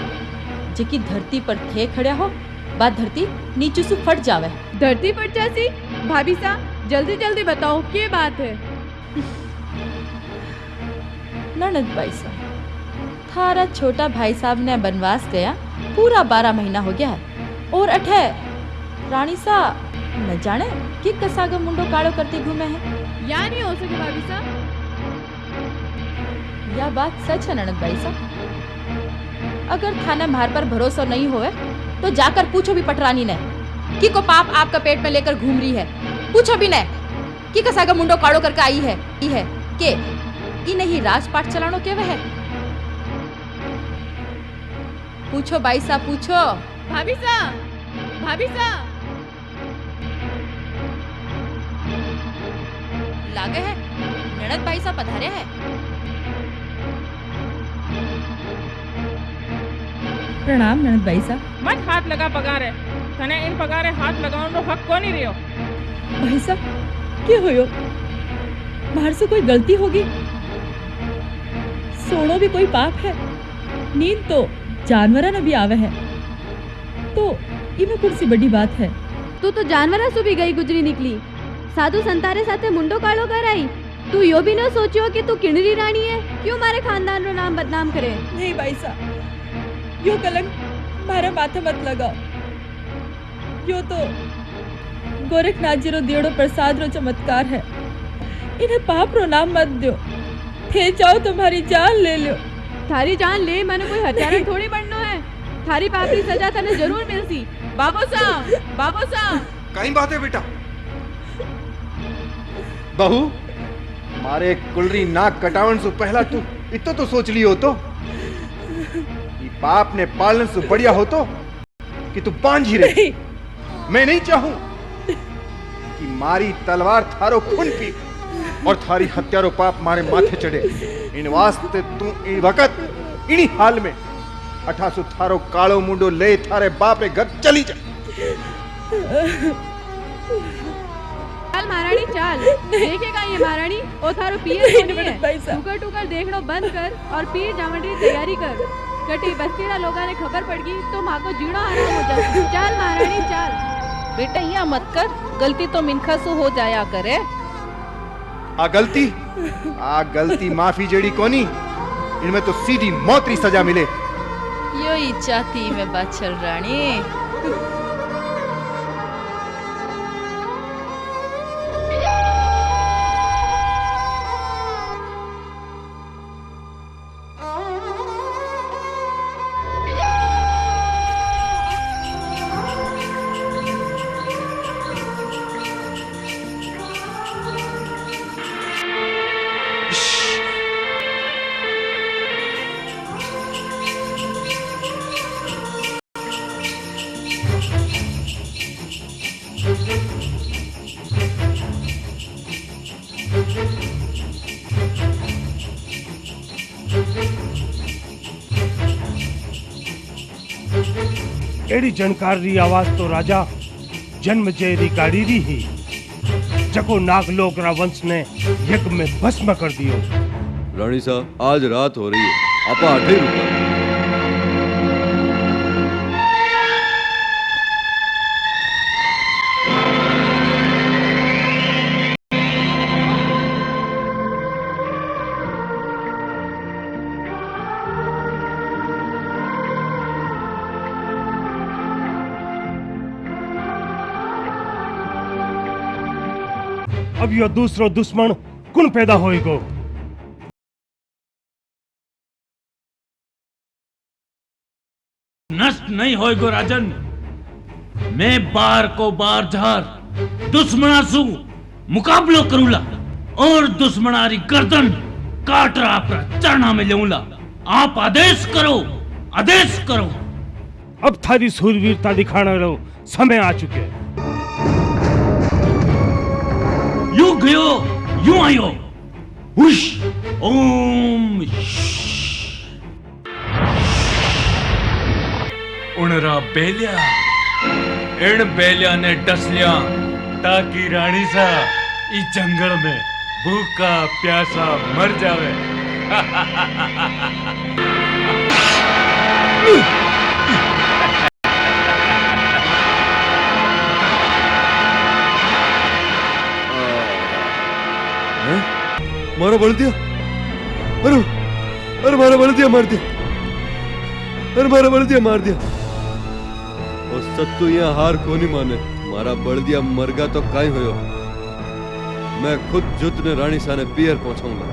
जेकी धरती पर थे खड़े हो, बात धरती नीचे से फट जावे। धरती फट जासी? भाभी सा जल्दी जल्दी बताओ क्या बात है? ननद बाई सा, थारा छोटा भाई साहब ने बनवास गया पूरा 12 महीना हो गया है, और अठे रानी सा न जाने कि कसागा मुंडो काड़ो करते घूमे हैं। या नहीं हो सके भाभी सा? यह बात सच है ननद बाई सा। अगर थाने मार पर भरोसा नहीं होवे तो जाकर पूछो भी पटरानी ने कि को पाप आपका पेट में लेकर घूम रही है। पूछो भी ने कि कसागा मुंडो काड़ो करके आई है के ई नहीं राजपाट चलानो के वह है। पूछो बाई सा, पूछो। भाभी सा, भाभी सा लागे है ननद बाई सा पधारे है। प्रणाम ननद बाई सा। मत हाथ लगा पगारे, तने इन पगारे हाथ लगाने रो हक कौन ही रियो। भाई साहब क्या होयो? बाहर से कोई गलती होगी? सोनो भी कोई पाप है? नींद तो जानवरा न भी आवे है, तो इमे कौन सी बड़ी बात है? तू तो जानवरा सु भी गई गुजरी निकली, साधु संतारे साथे मुंडो कालो कराई। तू यो भी न सोचियो कि तू किणरी रानी है, क्यों मारे खानदान रो नाम बदनाम करे? नहीं भाई साहब, यो कलंक मारे माथे मत लगाओ। यो तो गोरखनाथ जी रो दियोड़ो प्रसाद रो चमत्कार है, इन्हें पाप रो नाम मत दो। थे चाहो तुम्हारी जान ले लो। थारी जान ले, मैंने कोई हत्यारा थोड़ी बननो है। थारी पाप की सजा तने जरूर मिलसी। बाबू सा, बाबू सा। कहीं बात है बेटा? बहू, मारे कुलरी नाक कटावन से पहला तू इतो तो सोच लियो तो बाप ने पालन से बढ़िया हो तो कि तू बांझ ही रही। मैं नहीं चाहूं कि मारी तलवार थारो खून पी और थारी हत्यारो पाप मारे माथे चढ़े। इन वास्ते तू इन वक्त इनी हाल में अठासु थारो कालो मुंडो ले थारे बापे घर चली जा। चाल महारानी चाल, देखेगा ये महारानी ओ थारो पीर नहीं है। टुकर टुकर देखनो बंद कर और पीर जावण री तैयारी कर। कटी बस्तीरा लोगा ने खबर पड़ गई तो मां को जीणो आराम हो जाए। चाल महारानी चाल। बेटा यहाँ मत कर, गलती तो मिनखा से हो जाया करे। आ गलती माफी जेड़ी कोनी, इनमें तो सीधी मौत री सजा मिले। यो ही चाहती मैं बादशाह रानी। एड़ी जनकार री आवाज तो राजा जन्म जय री गाड़ी री ही, जको नागलोक रा वंश ने यज्ञ में भस्म कर दियो। रानी साहब, आज रात हो रही है, आपा आठे रुका। अब यो दूसरो दुश्मन कुन पैदा होएगो। नष्ट नहीं होएगो राजन। मैं बार को बार झार दुश्मना सु मुकाबलो करूला और दुश्मनारी गर्दन काट रहा पर चरणा में लेऊला। आप आदेश करो, आदेश करो। अब थारी सूरवीरता दिखाने रो समय आ चुके। यूं गयो यूं आयो। हुश ओम उनरा बेलिया, इन बेलिया ने डस लिया ताकि रानी सा इस जंगल में भूखा प्यासा मर जावे। मारा बल दिया, अरे मारा बल दिया, मार दिया, अरे मारा बल दिया, मार दिया। और सत्तू यहाँ हार को नहीं माने। मारा बल दिया मरगा तो काई होयो। मैं खुद जुत ने रानी साने पियर पहुंचाऊंगा।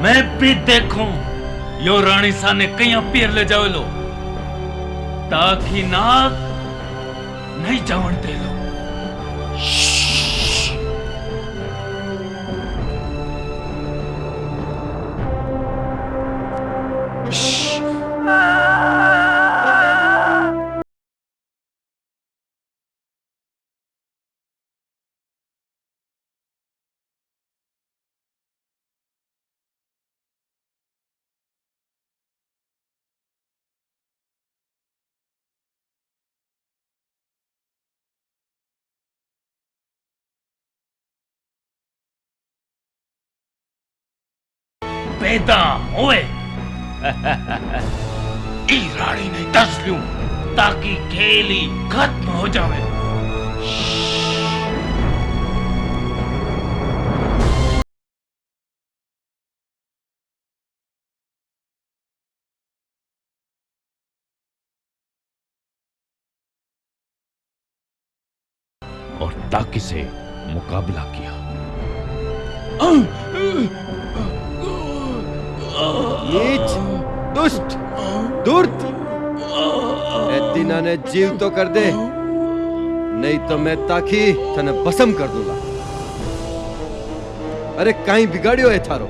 मैं भी देखूं यो रानी साने कहीं पियर ले जाओ लो ताकि नाग नहीं जावन दे लो। पैदा होए ई रानी ने दस लूं ताकि खेल ही खत्म हो जावे। और ताकि से मुकाबला किया। नीच, दुष्ट, धूर्त, दिना ने जीव तो कर दे, नहीं तो मैं ताकि तने भस्म कर दूंगा। अरे कहीं बिगाड़ियो है थारो।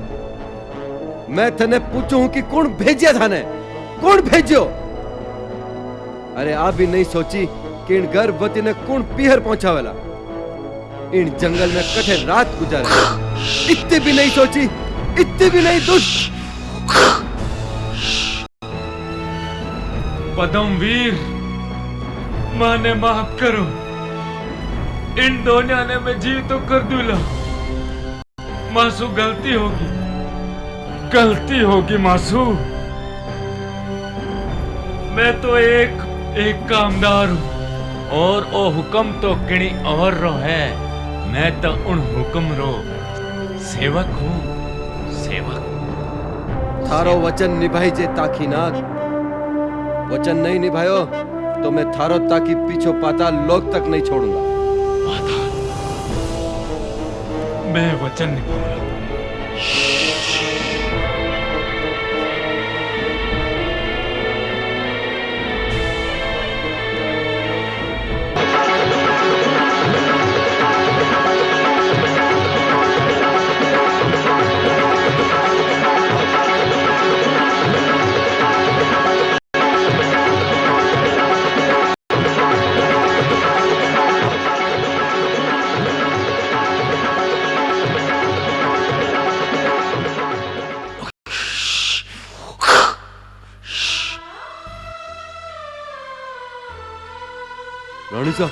मैं तने पूछूं कि कौन भेजिया थाने, कौन भेजियो? अरे आप भी नहीं सोची कि इन गर्भवती ने कौन पीहर पहुंचावेला। इन जंगल में कठे रात गुजारे, इतनी भी नहीं सोची, इतनी भी नहीं दुष्ट। पदमवीर, माँ ने माफ करो। इन दोनों ने मैं जी तो कर दूला। मासू गलती होगी मासू। मैं तो एक कामदार हूँ और ओ हुक्म तो किणी और रो है। मैं तो उन हुक्म रो सेवक हूँ, सेवक। थारो वचन निभाई जे ताकीनाथ। वचन नहीं निभायो तो मैं थारो ताकि पीछो पाताल लोक तक नहीं छोड़ूंगा। मैं वचन निभाऊंगा। रानी सा,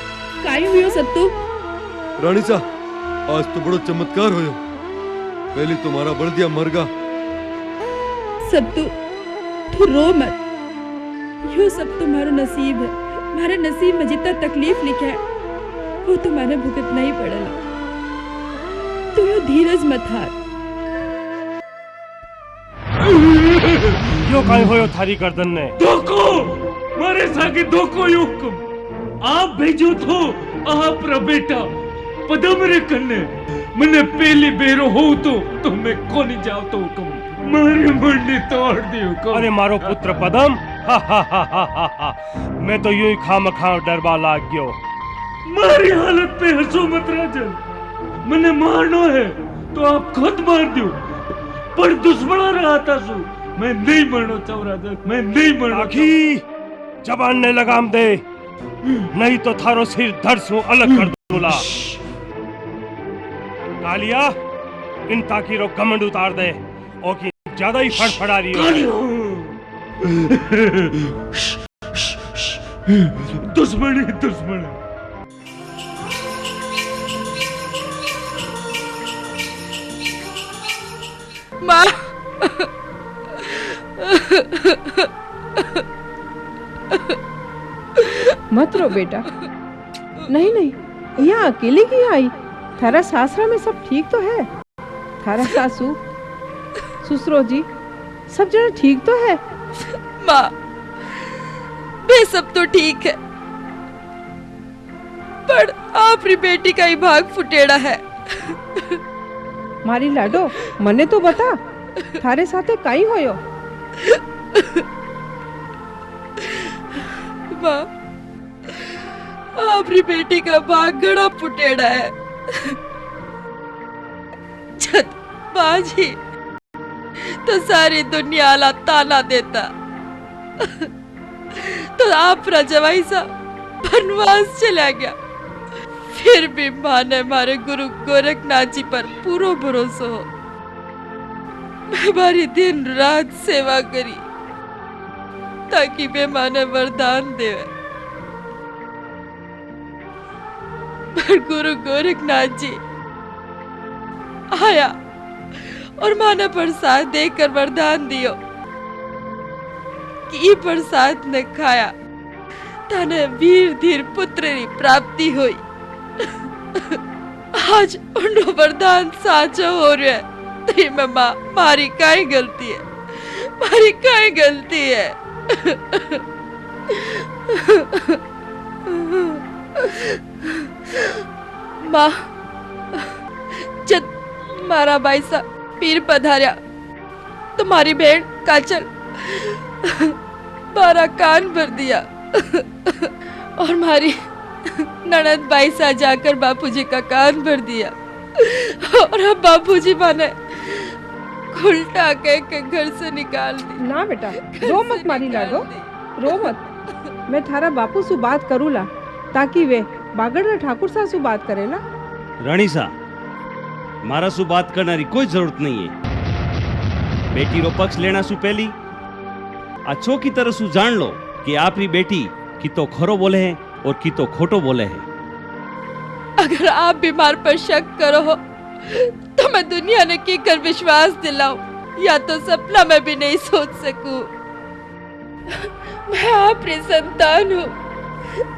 काई हुयो सत्तू? रानी सा, आज तो बड़ो चमत्कार होयो। पहले तुम्हारा बड़दिया मरगा। सत्तू, तू रो मत। यो सब तुम्हारो नसीब है। हमारे नसीब में जितना तकलीफ लिखा है वो तुम्हारे भुगतना ही पड़ेगा। तू यो धीरज मत हार। यो काय होयो थारी गर्दन ने? धोको मारे सागे धोको यो हुक्म आप भेजो थो। आप रा बेटा पदम रे कन्ने मने पहली बेरो हो तो मैं कोनी जाओ तो हुक्म मारी मुंडी तोड़ दी हुक्म। अरे मारो पुत्र पदम, मैं तो यूं ही खामखा डरबा लाग गयो। मारी हालत पे हंसो मत राजन। मने मारनो है तो आप खुद मार दो। पर दुश्मन रहा था सु मैं नहीं मरना चाहूँ राजन, मैं नहीं मरना। जबान ने लगाम दे, नहीं तो थारो सिर धड़ सो अलग कर दूंगा। कालिया, इन ताकीरो घमंड उतार दे और की ज्यादा ही फड़फड़ा रही हो। दुश्मन है दुश्मन। माँ मत रो बेटा। नहीं नहीं, यहाँ अकेली क्यों आई? थारा सासरा में सब ठीक तो है? थारा सासू ससुरो जी सब जने ठीक तो है? माँ, वे सब तो ठीक है, पर आपरी बेटी का ही भाग फुटेड़ा है। मारी लाडो, मने तो बता, थारे साथे काई होयो? माँ, आपरी बेटी का भाग गड़ा फुटेड़ा है। जब बाजी तो सारी दुनिया ला ताना देता, तो आप जवाई सा बनवास चला गया। फिर भी माँ ने हमारे गुरु गोरखनाथ जी पर पूरा भरोसा हो। हमारी दिन रात सेवा करी ताकि वे माँ ने वरदान दे। पर गुरु गोरखनाथ जी आया और माँ ने प्रसाद देकर वरदान दियो कि ये प्रसाद ने खाया ताने वीर धीर पुत्र री प्राप्ति हुई। आज उन्नो वरदान साचो हो रहा है तो ये माँ मारी काई गलती है, मारी काई गलती है। माँ, जब मारा भाई सा पीर पधार्या तुम्हारी भेड़ काचल बारा कान भर दिया और मारी ननद भाई सा जाकर बापूजी का कान भर दिया और अब बापूजी माने उल्टा कह के घर से निकाल दी। ना बेटा, रो मत मारी लाडो, रो मत। मैं थारा बापू से बात करूला, ताकि वे बागड़ ठाकुर सासु बात करेला। रानी सा मारा सु बात करने कोई जरूरत नहीं है। बेटी रो पक्ष लेना सु पहली अच्छो की तरह सु जान लो कि आपरी बेटी की तो खरो बोले है और की तो खोटो बोले है। अगर आप बीमार पर शक करो हो तो मैं दुनिया ने की कर विश्वास दिलाऊं या तो सपना में भी नहीं सोच सकूं। मैं आपकी संतान हूँ,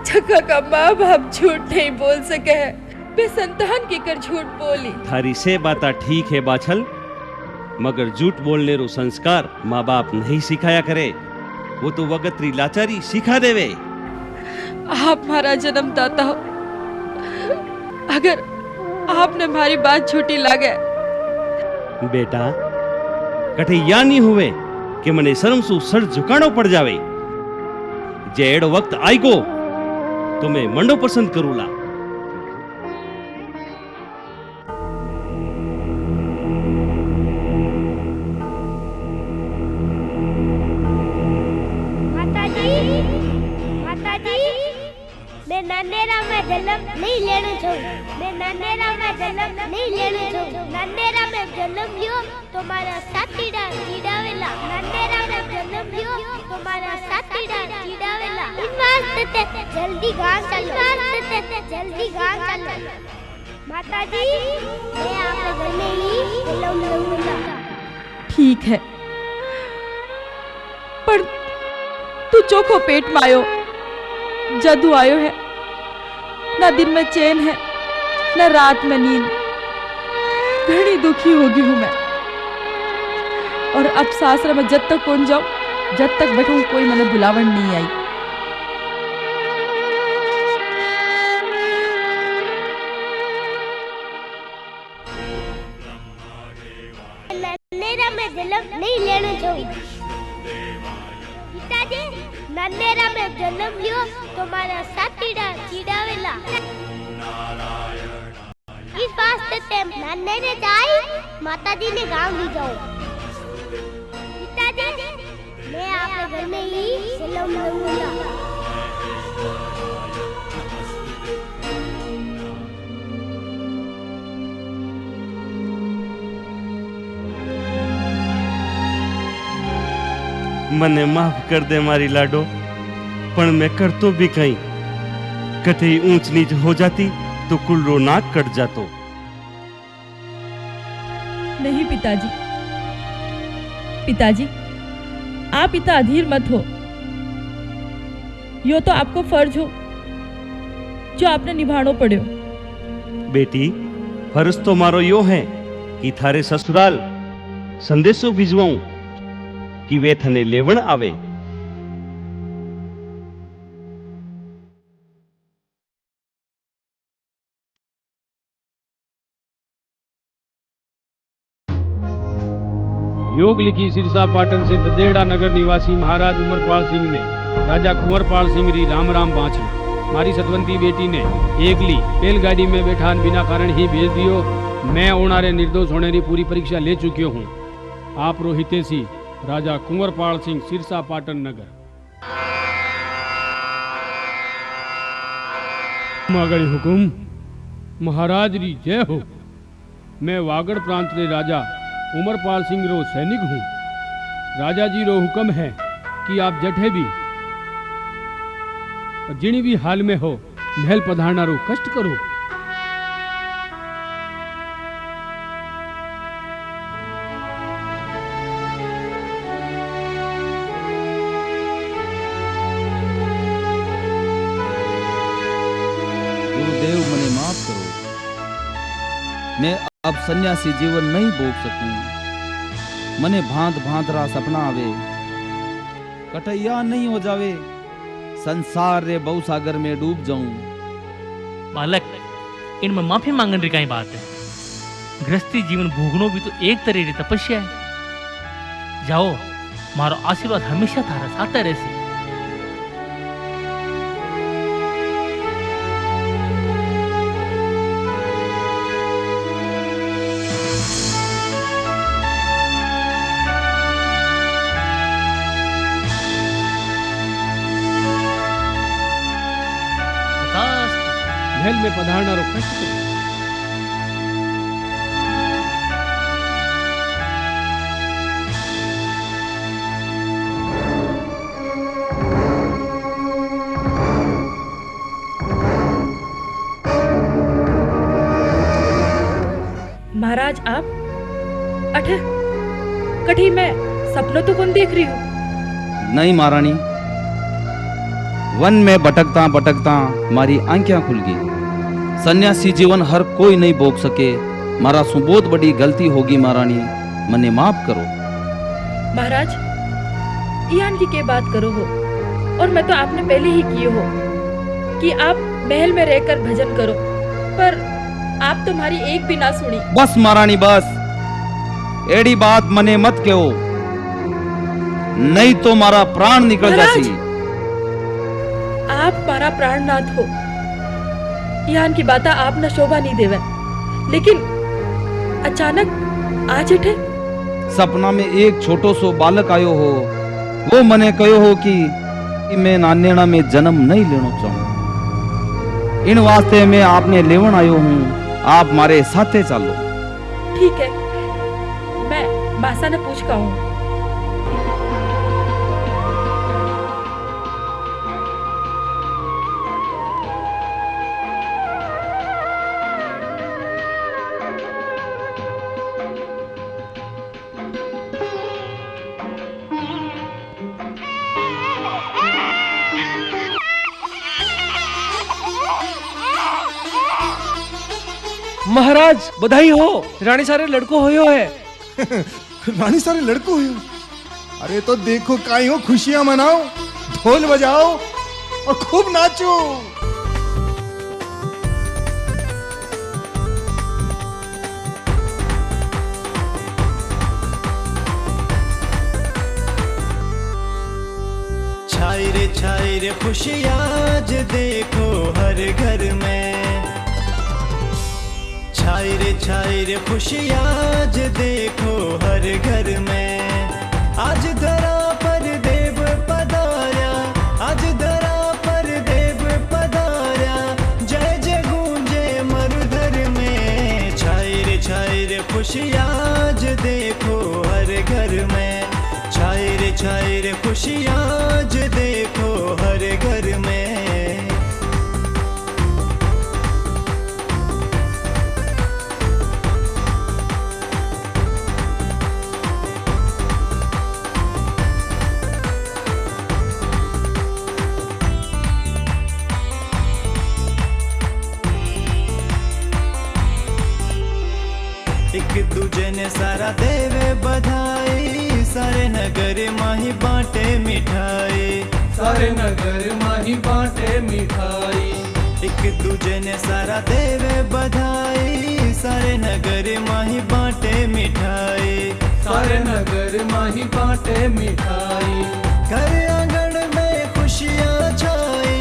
जगह का माँ बाप झूठ नहीं बोल सके है, वे संतान की कर झूठ बोली। थारी से बाता ठीक है बाछल, मगर झूठ बोलने रो संस्कार माँ बाप नहीं सिखाया करे, वो तो वगतरी लाचारी सिखा देवे। आप हमारा जन्मदाता हो, अगर आपने हमारी बात झूठी लागे। बेटा कठे या नहीं हुए कि मने शर्म सु सर झुकानो पड़ जावे। जे एड़ो वक्त आईगो तो मैं मंडो पसंद करूला। मैं नन्हेरा में जन्म नहीं लेना चाहूँ। मैं नन्हेरा में जन्म नहीं लेना चाहूँ। नन्हेरा में जन्म लियो तुम्हारा साथीडा जीडावेला। नन्हेरा में जन्म लियो तुम्हारा साथीडा जीडावेला। इस वास्ते जल्दी गांव चलो। जल्दी गांव चलो। माताजी मैं आपके घर में ही जन्म लूंगा। ठीक है, पर तू चोखो पेट में आयो, जदू आयो है, ना दिन में चैन है ना रात में नींद। घनी दुखी होगी हूं मैं, और अब सासरा में जब तक कौन जाऊं, जब तक बैठूं कोई मैंने बुलावन नहीं आई। नन्हेरा में जन्म नहीं लेना चाहूँ। पिताजी नन्हेरा में जन्म लियो तुम्हारा साथीडा जीडावेला। इस वास्ते नन्हेरे जाई माताजी ने गांव ले जाओ। पिताजी मैं आपके घर में ही जन्म लूंगा। मने माफ कर दे मारी लाडो, पण मैं कर तो भी कहीं कथे ऊंच नीच हो जाती तो कुलरो नाक कट जातो। नहीं पिताजी, पिताजी आप इतना अधीर मत हो। यो तो आपको फर्ज हो जो आपने निभानो पड़ो। बेटी फर्ज तो मारो यो है कि थारे ससुराल संदेशो भिजवाऊं कि वे थने लेवण आवे। योग लिखी सिरसा पाटन से ददेड़ा नगर निवासी महाराज उमरपाल सिंह ने राजा कुंवरपाल सिंह री राम राम बाँचना मारी सतवंती बेटी ने एकली रेलगाड़ी में बैठान बिना कारण ही भेज दियो। मैं ओनारे निर्दोष होने की पूरी परीक्षा ले चुकी हूँ। आप रो हितेशी राजा कुंवरपाल सिंह सिरसा पाटन नगर। मागड़ी हुकुम महाराज री जय हो। मैं वागड़ प्रांत रे राजा उमरपाल सिंह रो सैनिक हूँ। राजा जी रो हुक्म है कि आप जठे भी जिनी भी हाल में हो महल पधारना रो कष्ट करो। गुरुदेव मने माफ करो, मैं अब सन्यासी जीवन नहीं भोग सकूं। मने भांत भांत रा सपना आवे, कटैया नहीं हो जावे, संसार रे बहु सागर में डूब जाऊं। बालक इनमें माफी मांगने की कई बात है। गृहस्थी जीवन भोगनो भी तो एक तरह की तपस्या है। जाओ, मारो आशीर्वाद हमेशा थारा साथ रहसी। महल में पधारनारो कष्ट करो। महाराज आप अठ कठी मैं सपनों तो कौन देख रही हूँ? नहीं महारानी, वन में भटकता भटकता मारी आंखें खुल गई। सन्यासी जीवन हर कोई नहीं भोग सके। मारा सु बहुत बड़ी गलती होगी महारानी, मने माफ करो। महाराज यान की क्या बात करो हो, और मैं तो आपने पहले ही किए हो कि आप महल में रहकर भजन करो, पर आप तुम्हारी एक भी ना सुनी। बस महारानी बस, एड़ी बात मने मत कहो, नहीं तो मारा प्राण निकल जाती। आप मारा प्राणनाथ हो, यान की बात आप न शोभा नहीं देवे, लेकिन अचानक आज उठे। सपना में एक छोटो सो बालक आयो हो, वो मने कहो हो कि मैं नानेड़ा में जन्म नहीं लेना चाहूं। इन वास्ते मैं आपने लेवन आयो हूँ, आप मारे साथे चलो। ठीक है, मैं मासा ने पूछ का हूँ। महाराज बधाई हो, रानी सारे लड़को होयो है। रानी सारे लड़को हो। अरे तो देखो काई हो, खुशियां मनाओ, ढोल बजाओ और खूब नाचो। छाई रे खुशियां आज देखो हर घर में। छाई रे खुशियां आज देखो हर घर में। आज धरा पर देव पधारा, आज धरा पर देव पधारा, जय जय गूंजे मरुधर में। छाई रे खुशियां आज देखो हर घर में। छाई रे खुशियां आज देखो हर घर में। एक दूजे ने सारा देवे बधाई, सारे नगर माही बांटे मिठाई। सारे नगर माही बांटे मिठाई। एक दूजे ने सारा देवे बधाई, सारे नगर माही बांटे मिठाई। सारे नगर माही बांटे मिठाई। घर आंगन में खुशियां छाई,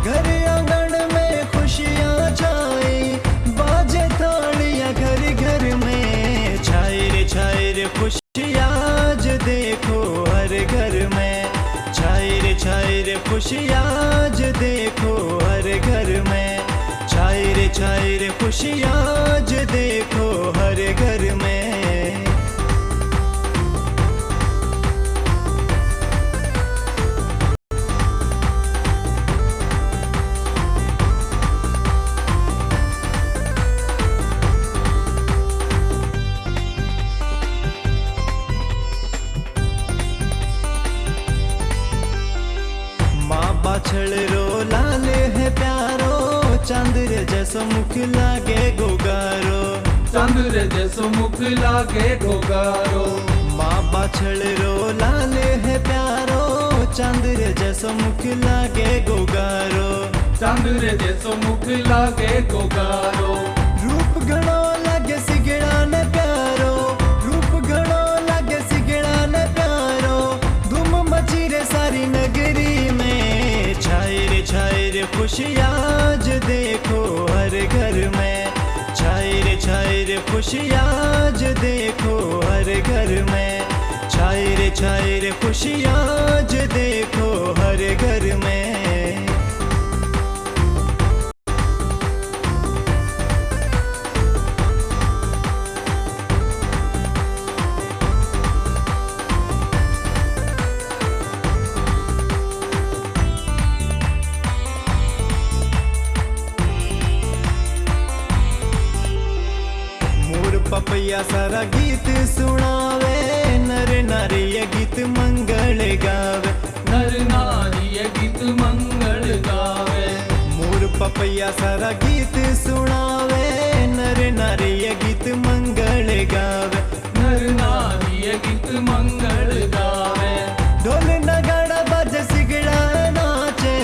घर आंगन में खुशियां छाई, बाजे तालियां घर घर में। छाई रे खुशियां आज देखो हर घर में। छाई रे खुशियां आज देखो हर घर में। छाई रे खुशियां आज देखो हर घर में। बाछड़ रो लाल है प्यारो, चंद्र जैसो मुख लागे गोगारो। चंद्र जैसो मुख लागे गोगारो। माँ बाछड़ रो लाल है प्यारो, चंद्र जैसो मुख लागे गोगारो। चंद्र जैसो मुख लागे गोगारो। रूप घणो लागे सिगड़ा ने प्यारो, रूप घणो लागे सिगड़ा ने प्यारो, धूम मची रे सारी नगरी में। छाई रे खुशियां आज देखो हर घर में। छाई रे खुशियां आज देखो हर घर में। छाई रे खुशियां आज देखो हर घर में। पपैया सारा गीत सुनावे, नर नारी ये गीत मंगल गावे, नर नारी ये गीत मंगल गावे। मोर पपैया सारा गीत सुनावे, नर नारी ये गीत मंगल गावे, नर नारी ये गीत मंगल गावे। ढोल नगाड़ा बाजे सिगड़ा नाचे,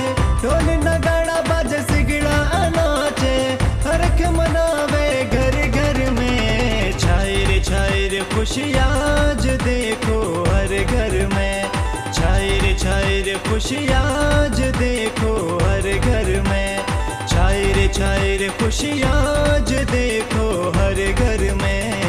ढोल नगाड़ा बाजे सिगड़ा नाचे, हरख मनावे घर घर में। छाए रे खुशियाँ आज देखो हर घर में, छाए रे खुशियाँ आज देखो हर घर में, छाए रे खुशियाँ आज देखो हर घर में।